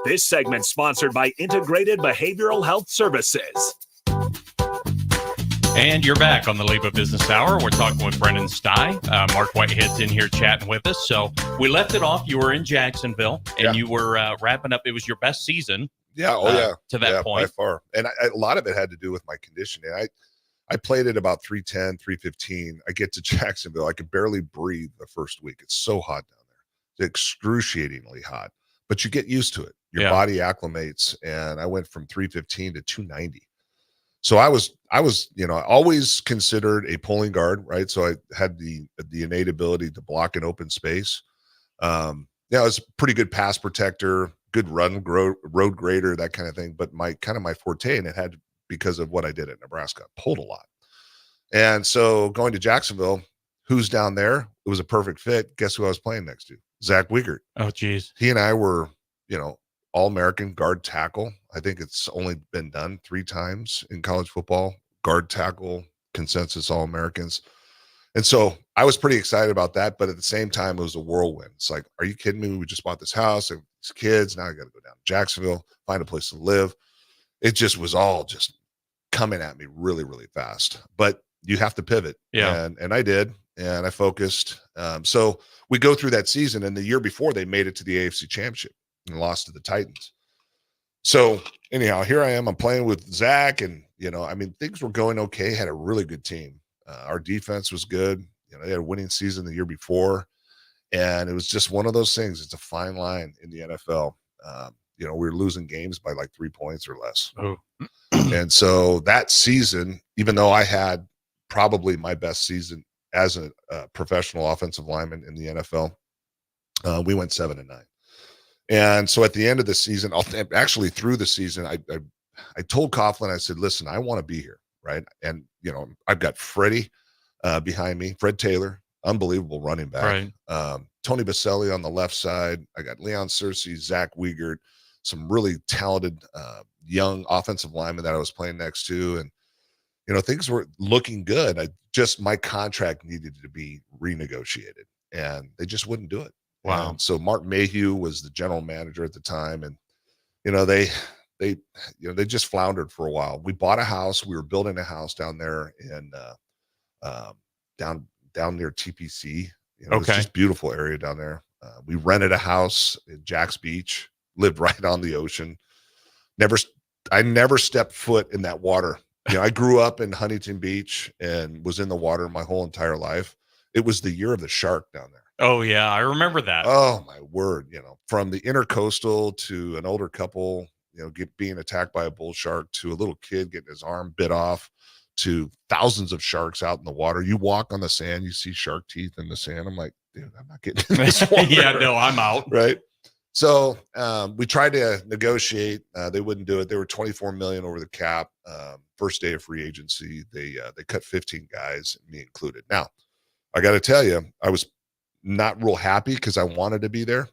This segment sponsored by Integrated Behavioral Health Services. And you're back on the LIBA Business Hour. We're talking with Brendan Stye. Mark Whitehead's in here chatting with us. So we left it off. You were in Jacksonville, and you were wrapping up. It was your best season. Yeah. To that point. By far. And a lot of it had to do with my conditioning. I played at about 310, 315. I get to Jacksonville. I could barely breathe the first week. It's so hot down there. It's excruciatingly hot. But you get used to it. Your body acclimates, and I went from 315 to 290. So I was, always considered a pulling guard, right? So I had the innate ability to block an open space. I was a pretty good pass protector, good road grader, that kind of thing. But my forte, and it had because of what I did at Nebraska, pulled a lot. And so going to Jacksonville, who's down there? It was a perfect fit. Guess who I was playing next to? Zach Wiegert. Oh, geez. He and I were, All-American guard tackle. I think it's only been done 3 times in college football. Guard tackle, consensus All-Americans. And so I was pretty excited about that, but at the same time, it was a whirlwind. It's like, are you kidding me? We just bought this house, and these kids. Now I got to go down to Jacksonville, find a place to live. It just was all just coming at me really, really fast. But you have to pivot. Yeah. And I did, and I focused. So we go through that season, and the year before they made it to the AFC Championship and lost to the Titans. So anyhow, here I am. I'm playing with Zach, and things were going okay. Had a really good team. Our defense was good. They had a winning season the year before, and it was just one of those things. It's a fine line in the NFL. We were losing games by like 3 points or less. Oh. And so that season, even though I had probably my best season as a professional offensive lineman in the NFL, we went 7-9. And so at the end of the season, actually through the season, I told Coughlin, I said, listen, I want to be here. Right. And, I've got Freddie behind me, Fred Taylor, unbelievable running back. Right. Tony Baselli on the left side. I got Leon Searcy, Zach Wiegert, some really talented young offensive linemen that I was playing next to. And, things were looking good. My contract needed to be renegotiated, and they just wouldn't do it. Wow. And so Mark Mayhew was the general manager at the time. And, they just floundered for a while. We bought a house. We were building a house down there in down near TPC. It's just a beautiful area down there. We rented a house in Jack's Beach, lived right on the ocean. I never stepped foot in that water. I grew up in Huntington Beach and was in the water my whole entire life. It was the year of the shark down there. Oh yeah, I remember that. Oh my word! From the intercoastal to an older couple, being attacked by a bull shark, to a little kid getting his arm bit off, to thousands of sharks out in the water. You walk on the sand, you see shark teeth in the sand. I'm like, dude, I'm not getting in this water. Yeah, no, I'm out. Right. So we tried to negotiate. They wouldn't do it. They were $24 million over the cap. First day of free agency, they cut 15 guys, me included. Now, I got to tell you, I was not real happy because I wanted to be there,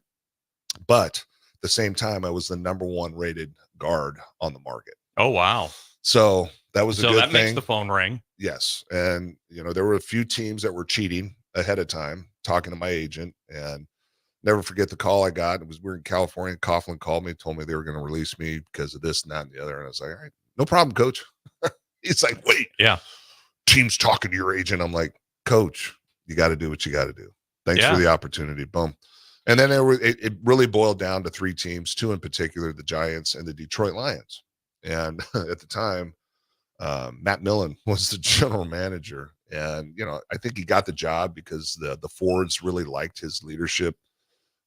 but at the same time, I was the number 1 rated guard on the market. Oh wow! So that was a good thing. So that makes the phone ring. Yes, and there were a few teams that were cheating ahead of time, talking to my agent, and never forget the call I got. We were in California. Coughlin called me, told me they were going to release me because of this and that and the other. And I was like, all right, no problem, coach. He's like, wait, yeah, team's talking to your agent. I'm like, coach, you got to do what you got to do. Thanks for the opportunity. Boom. And then it really boiled down to 3 teams, 2 in particular, the Giants and the Detroit Lions. And at the time, Matt Millen was the general manager. And, I think he got the job because the Fords really liked his leadership.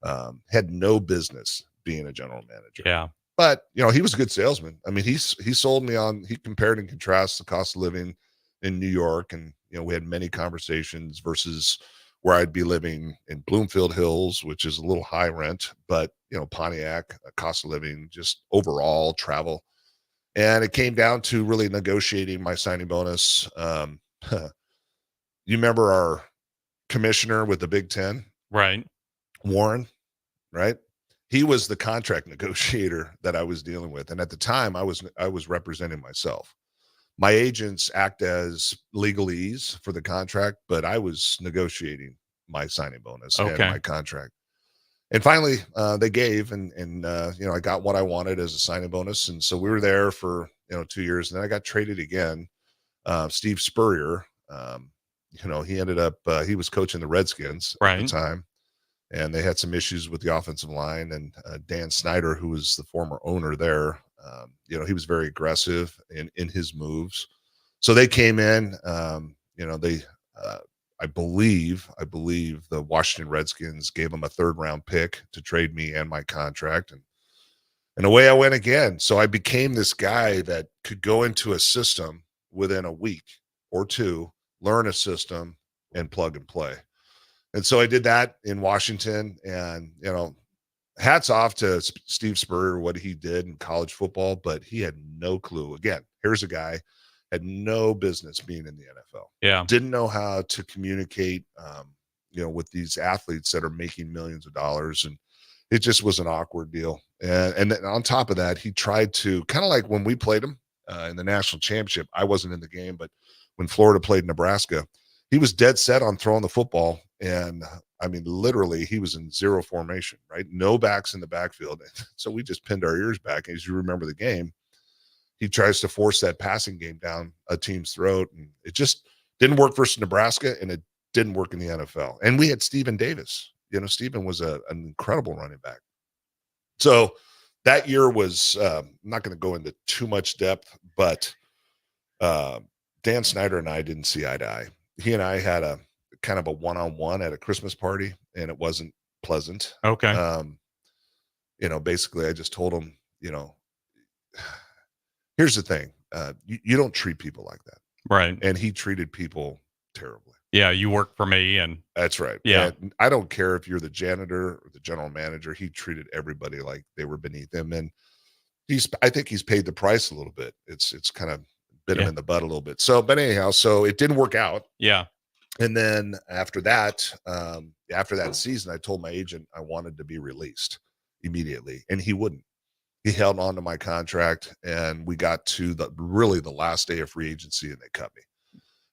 Had no business being a general manager. Yeah. But, he was a good salesman. I mean, he sold me on, he compared and contrasts the cost of living in New York. And, we had many conversations versus where I'd be living in Bloomfield Hills, which is a little high rent, but, Pontiac, cost of living, just overall travel. And it came down to really negotiating my signing bonus. You remember our commissioner with the Big Ten? Right. Warren, right? He was the contract negotiator that I was dealing with. And at the time I was representing myself. My agents act as legalese for the contract, but I was negotiating my signing bonus and my contract. And finally, they gave, and I got what I wanted as a signing bonus. And so we were there for 2 years, and then I got traded again. Steve Spurrier, he ended up he was coaching the Redskins at the time, and they had some issues with the offensive line. And Dan Snyder, who was the former owner there, he was very aggressive in his moves. So they came in. I believe the Washington Redskins gave him a 3rd round pick to trade me and my contract. And away I went again. So I became this guy that could go into a system within a week or 2, learn a system, and plug and play. And so I did that in Washington. And, hats off to Steve Spurrier, what he did in college football, but he had no clue. Again, here's a guy had no business being in the NFL. Yeah. Didn't know how to communicate, with these athletes that are making millions of dollars. And it just was an awkward deal. And then on top of that, he tried to kind of like when we played him in the national championship. I wasn't in the game, but when Florida played Nebraska, he was dead set on throwing the football. And I mean, literally, he was in zero formation, right? No backs in the backfield. So we just pinned our ears back. As you remember the game, he tries to force that passing game down a team's throat. And it just didn't work versus Nebraska, and it didn't work in the NFL. And we had Stephen Davis. Stephen was an incredible running back. So that year was, I'm not going to go into too much depth, but Dan Snyder and I didn't see eye to eye. He and I had a kind of a one-on-one at a Christmas party, and it wasn't pleasant. Okay. Basically I just told him, here's the thing. You don't treat people like that. Right. And he treated people terribly. Yeah. You work for me. And that's right. Yeah. And I don't care if you're the janitor or the general manager. He treated everybody like they were beneath him. And I think he's paid the price a little bit. It's kind of bit him in the butt a little bit. So, but anyhow, so it didn't work out. Yeah. And then after that season, I told my agent I wanted to be released immediately, and he wouldn't. He held on to my contract, and we got to the last day of free agency, and they cut me.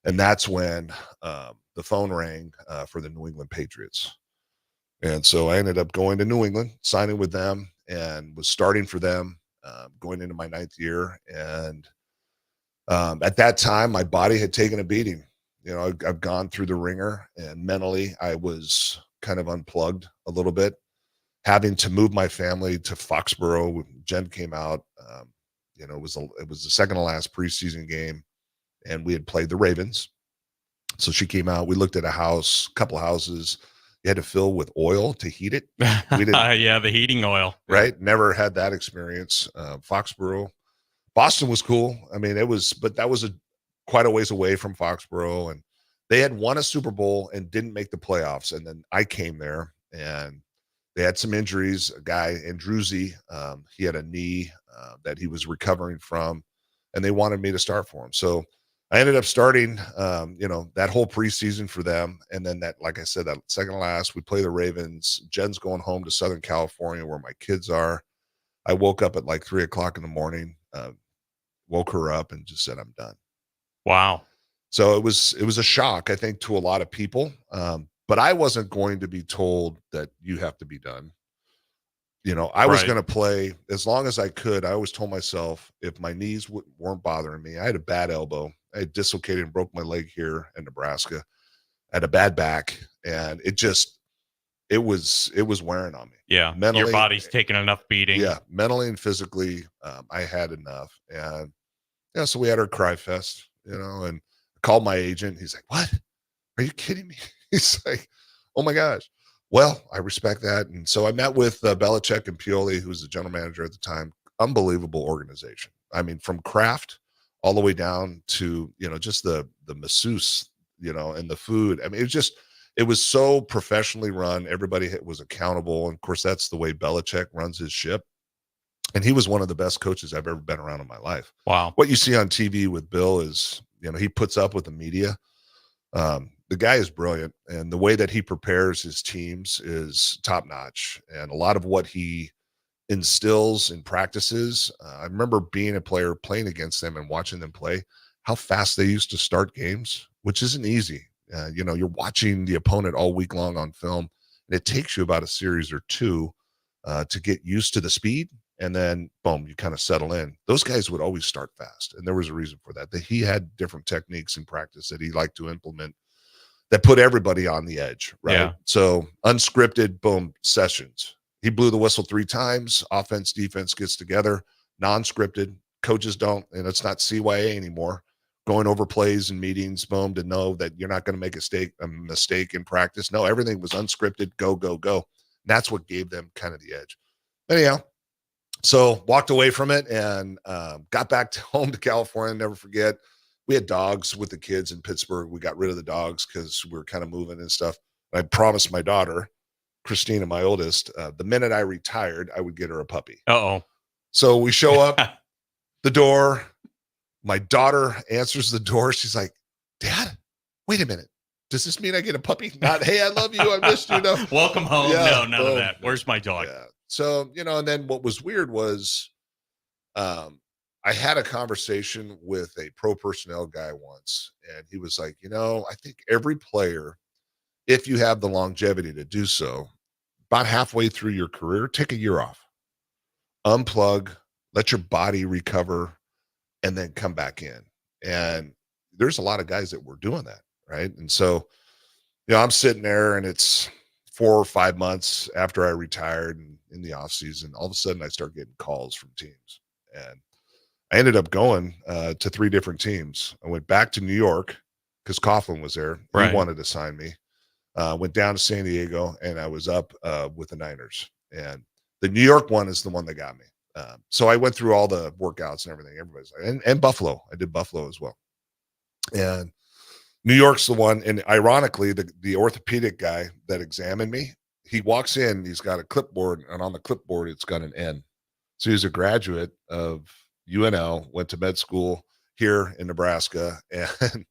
And that's when the phone rang for the New England Patriots. And so I ended up going to New England, signing with them, and was starting for them going into my 9th year. And at that time, my body had taken a beating. I've gone through the ringer, and mentally I was kind of unplugged a little bit, having to move my family to Foxborough when Jen came out. It was the second to last preseason game, and we had played the Ravens. So she came out. We looked at a couple houses. You had to fill with oil to heat it. We didn't. Yeah, the heating oil. Right. Never had that experience. Foxborough. Boston was cool. I mean, but that was quite a ways away from Foxborough, and they had won a Super Bowl and didn't make the playoffs. And then I came there, and they had some injuries. A guy, Andruzzi, he had a knee that he was recovering from, and they wanted me to start for him. So I ended up starting, that whole preseason for them. And then like I said, that second to last, we play the Ravens. Jen's going home to Southern California where my kids are. I woke up at like 3:00 in the morning, woke her up and just said, I'm done. Wow. So it was a shock, I think, to a lot of people. But I wasn't going to be told that you have to be done. I was going to play as long as I could. I always told myself if my knees weren't bothering me. I had a bad elbow. I had dislocated and broke my leg here in Nebraska. I had a bad back, and it was wearing on me. Yeah. Mentally, your body's taking enough beating. Yeah. Mentally and physically, I had enough. And so we had our cry fest, and I called my agent. He's like, what? Are you kidding me? He's like, oh my gosh. Well, I respect that. And so I met with Belichick and Pioli, who was the general manager at the time. Unbelievable organization. I mean, from craft all the way down to, just the masseuse, and the food. I mean, it was so professionally run. Everybody was accountable. And of course, that's the way Belichick runs his ship. And he was one of the best coaches I've ever been around in my life. Wow. What you see on TV with Bill is, he puts up with the media. The guy is brilliant, and the way that he prepares his teams is top notch. And a lot of what he instills in practices, I remember being a player playing against them and watching them play, how fast they used to start games, which isn't easy. You're watching the opponent all week long on film, and it takes you about a series or two to get used to the speed. And then, boom, you kind of settle in. Those guys would always start fast, and there was a reason for that. That he had different techniques in practice that he liked to implement that put everybody on the edge, right? Yeah. So unscripted, boom, sessions. He blew the whistle 3 times. Offense, defense gets together. Non-scripted. Coaches don't, and it's not CYA anymore. Going over plays and meetings, boom, to know that you're not going to make a mistake in practice. No, everything was unscripted. Go, go, go. And that's what gave them kind of the edge. Anyhow, so walked away from it and got back home to California. Never forget. We had dogs with the kids in Pittsburgh. We got rid of the dogs because we were kind of moving and stuff. I promised my daughter, Christina, my oldest, the minute I retired, I would get her a puppy. Uh-oh. So we show up the door. My daughter answers the door. She's like, Dad, wait a minute. Does this mean I get a puppy? Not, hey, I love you. I missed you. No. Welcome home. Yeah, No, none of that. Where's my dog? Yeah. So, and then what was weird was I had a conversation with a pro personnel guy once, and he was like, I think every player, if you have the longevity to do so, about halfway through your career, take a year off, unplug, let your body recover, and then come back in. And there's a lot of guys that were doing that. Right. And so, I'm sitting there and it's 4 or 5 months after I retired and in the off season, all of a sudden I start getting calls from teams, and I ended up going to 3 different teams. I went back to New York because Coughlin was there. Right. He wanted to sign me. Went down to San Diego, and I was up with the Niners, and the New York one is the one that got me. So I went through all the workouts and everything. Everybody's like, and Buffalo. I did Buffalo as well. And New York's the one, and ironically, the orthopedic guy that examined me, he walks in, he's got a clipboard, and on the clipboard, it's got an N. So he's a graduate of UNL, went to med school here in Nebraska, and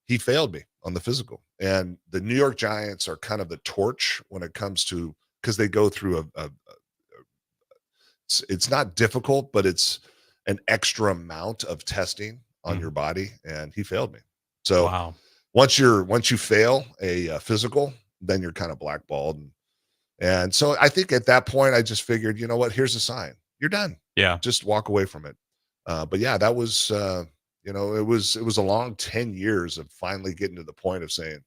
he failed me on the physical. And the New York Giants are kind of the torch when it comes to, because they go through it's not difficult, but it's an extra amount of testing on your body, and he failed me. So wow. Once you fail a physical, then you're kind of blackballed. And so I think at that point, I just figured, here's a sign. You're done. Yeah. Just walk away from it. But yeah, that was, it was a long 10 years of finally getting to the point of saying,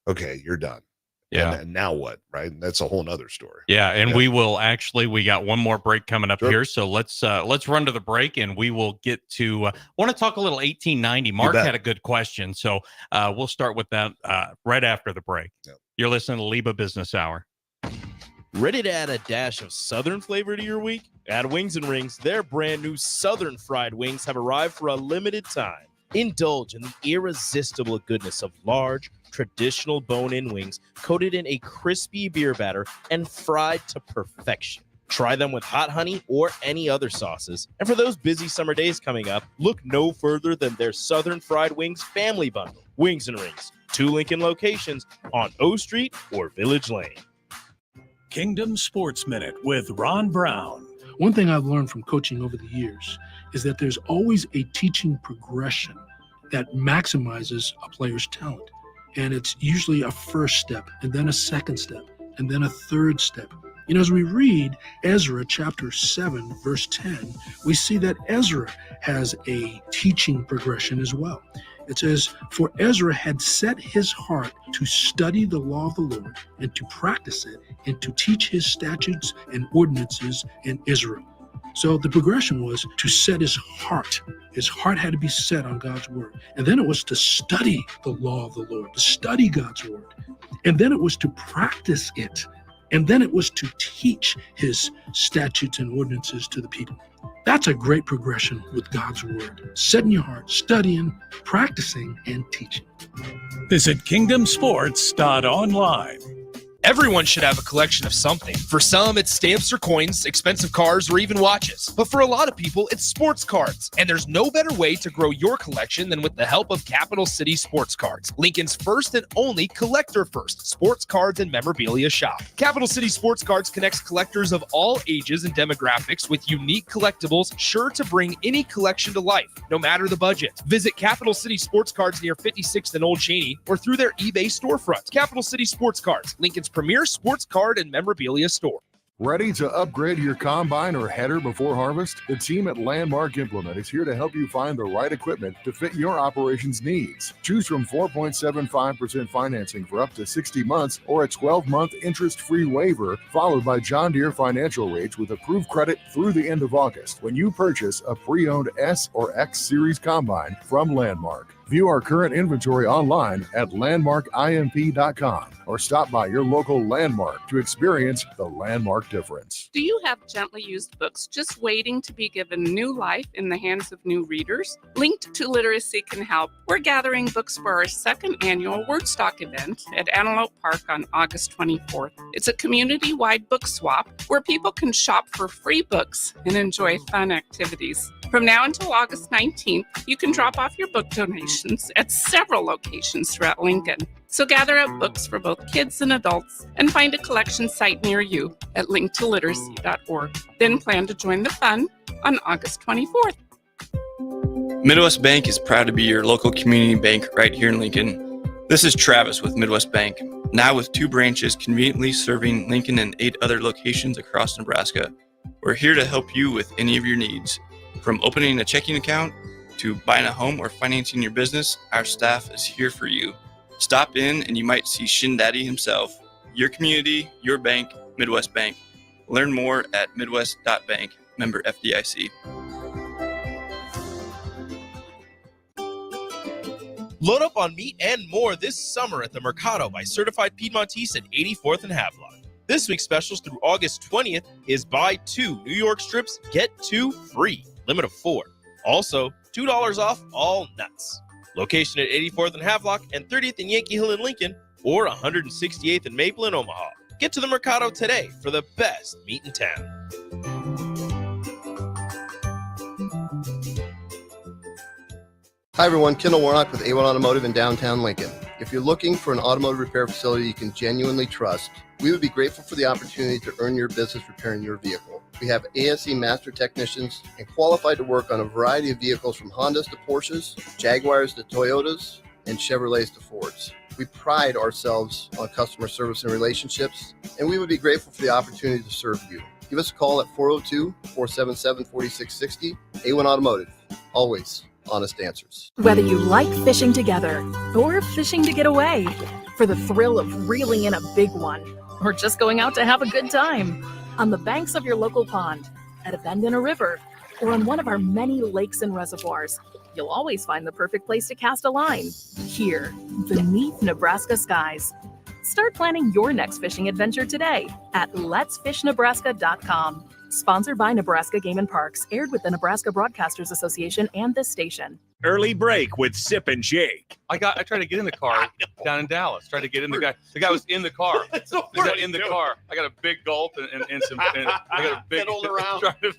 okay, you're done. Yeah. And now what? Right. And that's a whole nother story. Yeah. And we got one more break coming up Sure. here. So let's run to the break, and we will get to, want to talk a little 1890. Mark had a good question. So we'll start with that right after the break. Yep. You're listening to LIBA Business Hour. Ready to add a dash of Southern flavor to your week? At Wings and Rings, their brand new Southern fried wings have arrived for a limited time. Indulge in the irresistible goodness of large, traditional bone-in wings coated in a crispy beer batter and fried to perfection. Try them with hot honey or any other sauces. And for those busy summer days coming up, look no further than their Southern Fried Wings Family Bundle. Wings and Rings, 2 Lincoln locations on O Street or Village Lane. Kingdom Sports Minute with Ron Brown. One thing I've learned from coaching over the years is that there's always a teaching progression that maximizes a player's talent. And it's usually a first step, and then a second step, and then a third step. As we read Ezra chapter 7, verse 10, we see that Ezra has a teaching progression as well. It says, "For Ezra had set his heart to study the law of the Lord and to practice it and to teach his statutes and ordinances in Israel." So the progression was to set his heart. His heart had to be set on God's word. And then it was to study the law of the Lord, to study God's word. And then it was to practice it. And then it was to teach his statutes and ordinances to the people. That's a great progression with God's word. Setting your heart, studying, practicing, and teaching. Visit kingdomsports.online. Everyone should have a collection of something. For some, it's stamps or coins, expensive cars, or even watches. But for a lot of people, it's sports cards. And there's no better way to grow your collection than with the help of Capital City Sports Cards, Lincoln's first and only collector-first sports cards and memorabilia shop. Capital City Sports Cards connects collectors of all ages and demographics with unique collectibles sure to bring any collection to life, no matter the budget. Visit Capital City Sports Cards near 56th and Old Cheney or through their eBay storefront. Capital City Sports Cards, Lincoln's premier sports card and memorabilia store. Ready to upgrade your combine or header before harvest? The team at Landmark Implement is here to help you find the right equipment to fit your operations needs. Choose from 4.75% financing for up to 60 months or a 12-month interest-free waiver, followed by John Deere financial rates with approved credit through the end of August when you purchase a pre-owned S or X Series combine from Landmark. View our current inventory online at landmarkimp.com or stop by your local Landmark to experience the Landmark difference. Do you have gently used books just waiting to be given new life in the hands of new readers? Linked to Literacy can help. We're gathering books for our second annual Wordstock event at Antelope Park on August 24th. It's a community-wide book swap where people can shop for free books and enjoy fun activities. From now until August 19th, you can drop off your book donations at several locations throughout Lincoln. So gather up books for both kids and adults and find a collection site near you at linktoliteracy.org. Then plan to join the fun on August 24th. Midwest Bank is proud to be your local community bank right here in Lincoln. This is Travis with Midwest Bank, now with 2 branches conveniently serving Lincoln and 8 other locations across Nebraska. We're here to help you with any of your needs. From opening a checking account to buying a home or financing your business, our staff is here for you. Stop in and you might see Shin Daddy himself. Your community, your bank, Midwest Bank. Learn more at midwest.bank, member FDIC. Load up on meat and more this summer at the Mercado by Certified Piedmontese at 84th and Havelock. This week's specials through August 20th is buy 2 New York strips, get 2 free, limit of 4. Also, $2 off all nuts. Location at 84th and Havelock and 30th and Yankee Hill in Lincoln, or 168th and Maple in Omaha. Get to the Mercado today for the best meat in town. Hi everyone, Kendall Warnock with A1 Automotive in downtown Lincoln. If you're looking for an automotive repair facility you can genuinely trust, we would be grateful for the opportunity to earn your business repairing your vehicle. We have ASE master technicians and qualified to work on a variety of vehicles from Hondas to Porsches, Jaguars to Toyotas, and Chevrolets to Fords. We pride ourselves on customer service and relationships, and we would be grateful for the opportunity to serve you. Give us a call at 402-477-4660. A1 Automotive, always honest answers. Whether you like fishing together or fishing to get away, for the thrill of reeling in a big one, or just going out to have a good time, on the banks of your local pond, at a bend in a river, or on one of our many lakes and reservoirs, you'll always find the perfect place to cast a line, here, beneath Nebraska skies. Start planning your next fishing adventure today at letsfishnebraska.com. Sponsored by Nebraska Game and Parks, aired with the Nebraska Broadcasters Association and this station. Early break with Sip and Jake. I tried to get in the car down in Dallas. Tried to get in the guy was in the car. In the car. I got a big gulp and some. And I got a big fiddled around. Trying to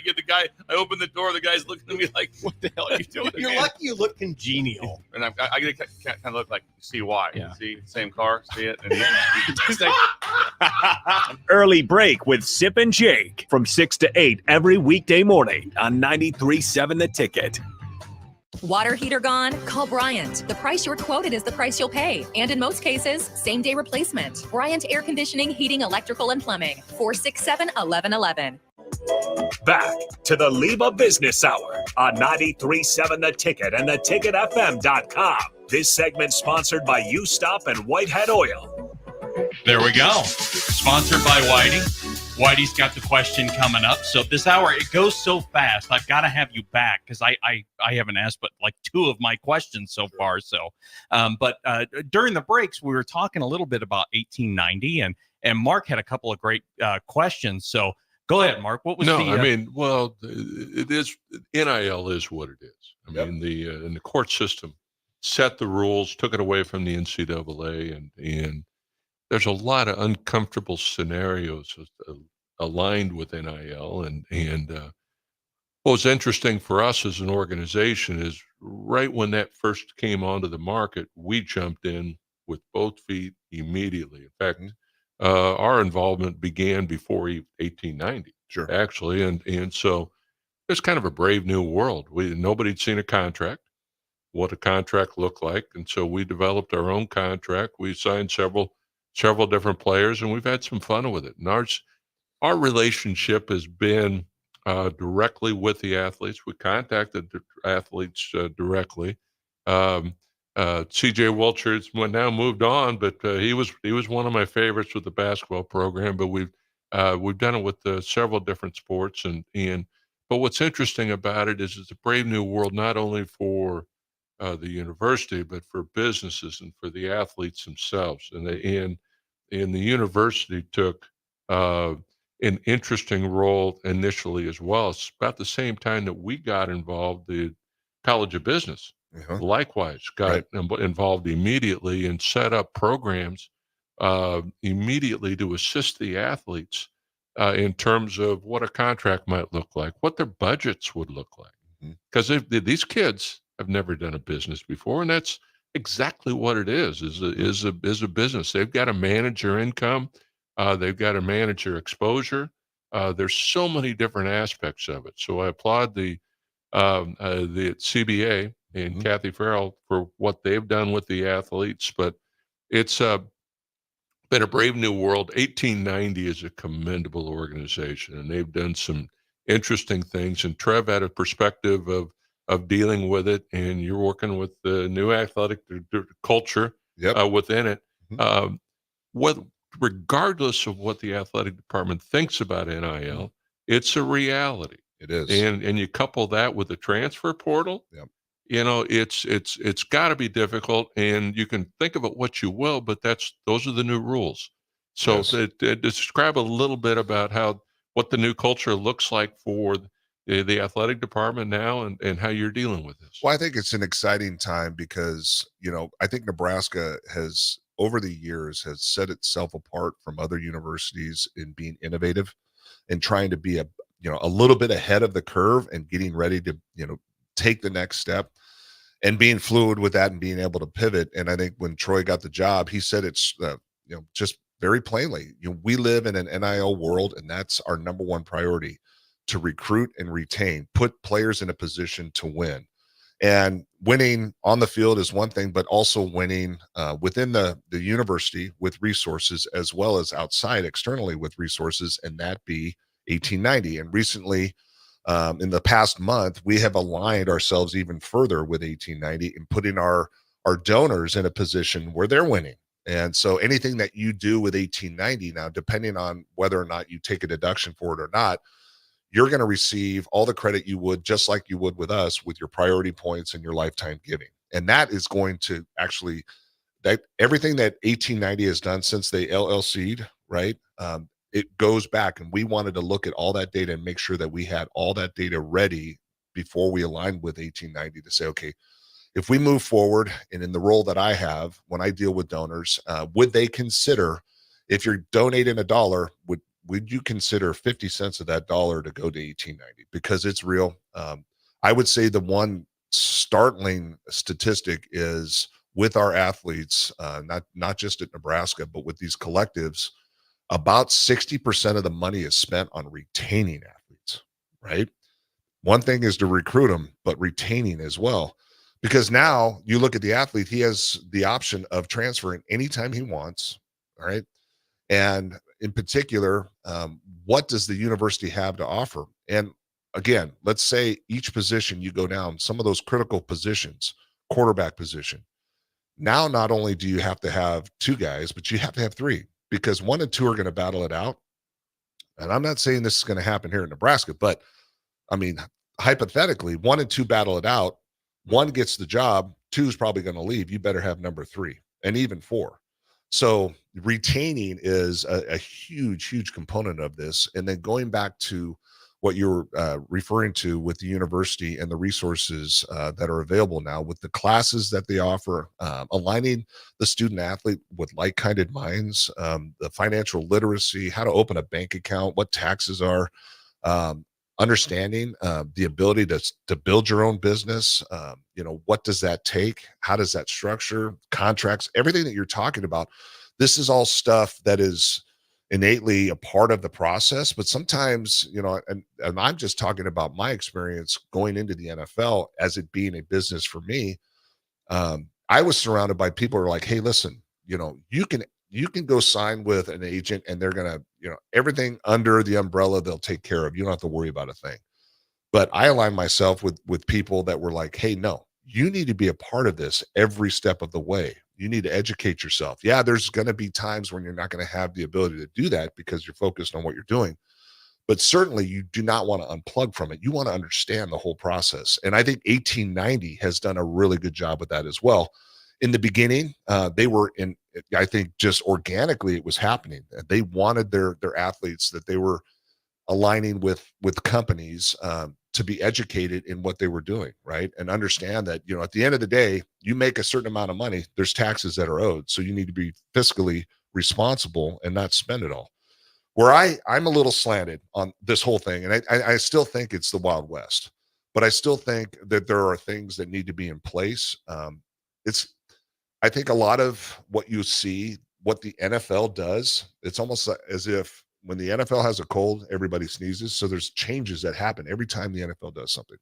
get the guy. I opened the door. The guy's looking at me like, "What the hell are you doing?" You're lucky you look congenial. And I kind of look like CY. Yeah. See, same car. See it. And he's Early break with Sip and Jake from 6 to 8 every weekday morning on 93.7 The Ticket. Water heater gone? Call Bryant. The price you're quoted is the price you'll pay. And in most cases, same-day replacement. Bryant Air Conditioning, Heating, Electrical, and Plumbing. 467-1111. Back to the LIBA Business Hour on 93.7 The Ticket and theticketfm.com. This segment sponsored by U-Stop and Whitehead Oil. There we go. Sponsored by Whitey. Whitey's got the question coming up. So this hour, it goes so fast. I've got to have you back because I haven't asked but like 2 of my questions so far. So, but during the breaks, we were talking a little bit about 1890, and Mark had a couple of great questions. So go ahead, Mark. What was it is NIL is what it is. I mean, the court system set the rules, took it away from the NCAA, and there's a lot of uncomfortable scenarios aligned with NIL. And what was interesting for us as an organization is right when that first came onto the market, we jumped in with both feet immediately. In fact, our involvement began before 1890, actually. And so it's kind of a brave new world. Nobody'd seen a contract, what a contract looked like. And so we developed our own contract. We signed several different players, and we've had some fun with it. And our relationship has been directly with the athletes. We contacted the athletes directly. C.J. Wilcher's now moved on, but he was one of my favorites with the basketball program. But we've done it with several different sports, but what's interesting about it is it's a brave new world, not only for the university, but for businesses and for the athletes themselves. And the university took an interesting role initially as well. It's about the same time that we got involved, the College of Business likewise got involved immediately and set up programs immediately to assist the athletes in terms of what a contract might look like, what their budgets would look like. Because these kids have never done a business before, and that's exactly what it is a business. They've got to manage their income. They've got to manage their exposure. There's so many different aspects of it. So I applaud the CBA and Kathy Farrell for what they've done with the athletes. But it's been a brave new world. 1890 is a commendable organization, and they've done some interesting things. And Trev had a perspective of dealing with it, and you're working with the new athletic culture within it. What, regardless of what the athletic department thinks about NIL, it's a reality. It is, and you couple that with the transfer portal. You know, it's got to be difficult, and you can think of it what you will, but those are the new rules. So to describe a little bit about what the new culture looks like for the athletic department now, and how you're dealing with this. Well, I think it's an exciting time because, I think Nebraska has, over the years, has set itself apart from other universities in being innovative and trying to be a little bit ahead of the curve and getting ready to, take the next step and being fluid with that and being able to pivot. And I think when Troy got the job, he said it's, just very plainly, we live in an NIL world, and that's our number one priority, to recruit and retain, put players in a position to win. And winning on the field is one thing, but also winning within the university with resources, as well as outside externally with resources, and that be 1890. And recently, in the past month, we have aligned ourselves even further with 1890 and putting our donors in a position where they're winning. And so anything that you do with 1890 now, depending on whether or not you take a deduction for it or not, you're going to receive all the credit you would, just like you would with us, with your priority points and your lifetime giving. And that is going to actually, that everything that 1890 has done since they LLC'd, right? It goes back, and we wanted to look at all that data and make sure that we had all that data ready before we aligned with 1890 to say, okay, if we move forward, and in the role that I have when I deal with donors, would they consider, if you're donating $1, would you consider 50 cents of that dollar to go to 1890? Because it's real. I would say the one startling statistic is with our athletes, not just at Nebraska, but with these collectives, about 60% of the money is spent on retaining athletes, right? One thing is to recruit them, but retaining as well. Because now you look at the athlete, he has the option of transferring anytime he wants, all right? And in particular, what does the university have to offer? And again, let's say each position you go down, some of those critical positions, quarterback position. Now, not only do you have to have 2 guys, but you have to have 3, because 1 and 2 are going to battle it out. And I'm not saying this is going to happen here in Nebraska, but I mean, hypothetically, 1 and 2 battle it out. 1 gets the job, 2 is probably going to leave. You better have number 3 and even 4. So retaining is a huge component of this. And then going back to what you're referring to with the university and the resources that are available now with the classes that they offer, aligning the student athlete with like-minded minds, the financial literacy, how to open a bank account, what taxes are, understanding the ability to build your own business. What does that take? How does that structure? Contracts, everything that you're talking about. This is all stuff that is innately a part of the process, but sometimes, and I'm just talking about my experience going into the NFL as it being a business for me. I was surrounded by people who are like, hey, listen, you can go sign with an agent and they're going to, everything under the umbrella, they'll take care of. You don't have to worry about a thing. But I aligned myself with people that were like, hey, no, you need to be a part of this every step of the way. You need to educate yourself. Yeah, there's going to be times when you're not going to have the ability to do that because you're focused on what you're doing. But certainly you do not want to unplug from it. You want to understand the whole process. And I think 1890 has done a really good job with that as well. In the beginning, they were in, I think just organically it was happening. They wanted their athletes that they were aligning with companies to be educated in what they were doing, right? And understand that, at the end of the day, you make a certain amount of money, there's taxes that are owed. So you need to be fiscally responsible and not spend it all. Where I'm a little slanted on this whole thing, and I still think it's the Wild West, but I still think that there are things that need to be in place. I think a lot of what you see, what the NFL does, it's almost as if when the NFL has a cold, everybody sneezes. So there's changes that happen every time the NFL does something.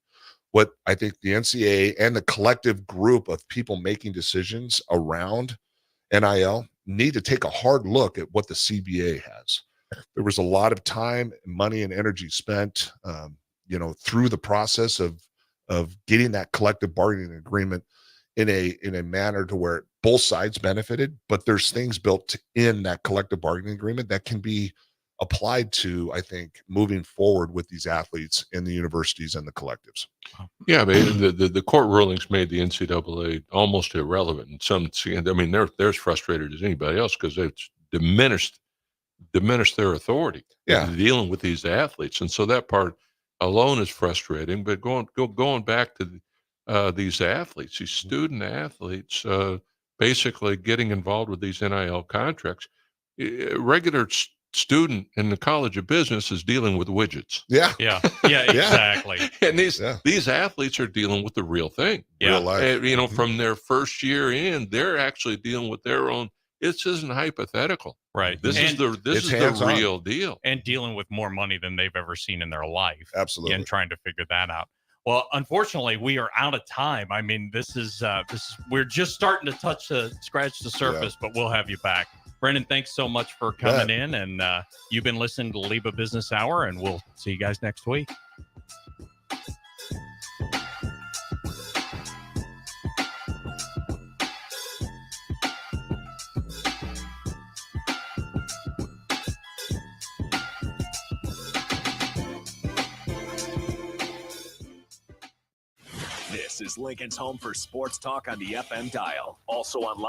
What I think the NCAA and the collective group of people making decisions around NIL need to take a hard look at what the CBA has. There was a lot of time, money, and energy spent, through the process of getting that collective bargaining agreement in a manner to where both sides benefited. But there's things built in that collective bargaining agreement that can be applied to, I think, moving forward with these athletes in the universities and the collectives. Yeah, the court rulings made the NCAA almost irrelevant. And some, I mean, they're as frustrated as anybody else because it's diminished their authority dealing with these athletes, and so that part alone is frustrating. But going back to these athletes, these student athletes, basically getting involved with these NIL contracts, regular student in the College of Business is dealing with widgets. Yeah, exactly. And these athletes are dealing with the real thing. Real life. From their first year in, they're actually dealing with their own. This isn't hypothetical, right? This is the real deal, and dealing with more money than they've ever seen in their life. Absolutely, and trying to figure that out. Well, unfortunately, we are out of time. I mean, we're just starting to scratch the surface, but we'll have you back. Brendan, thanks so much for coming in, and you've been listening to LIBA Business Hour, and we'll see you guys next week. This is Lincoln's home for sports talk on the FM dial. Also online.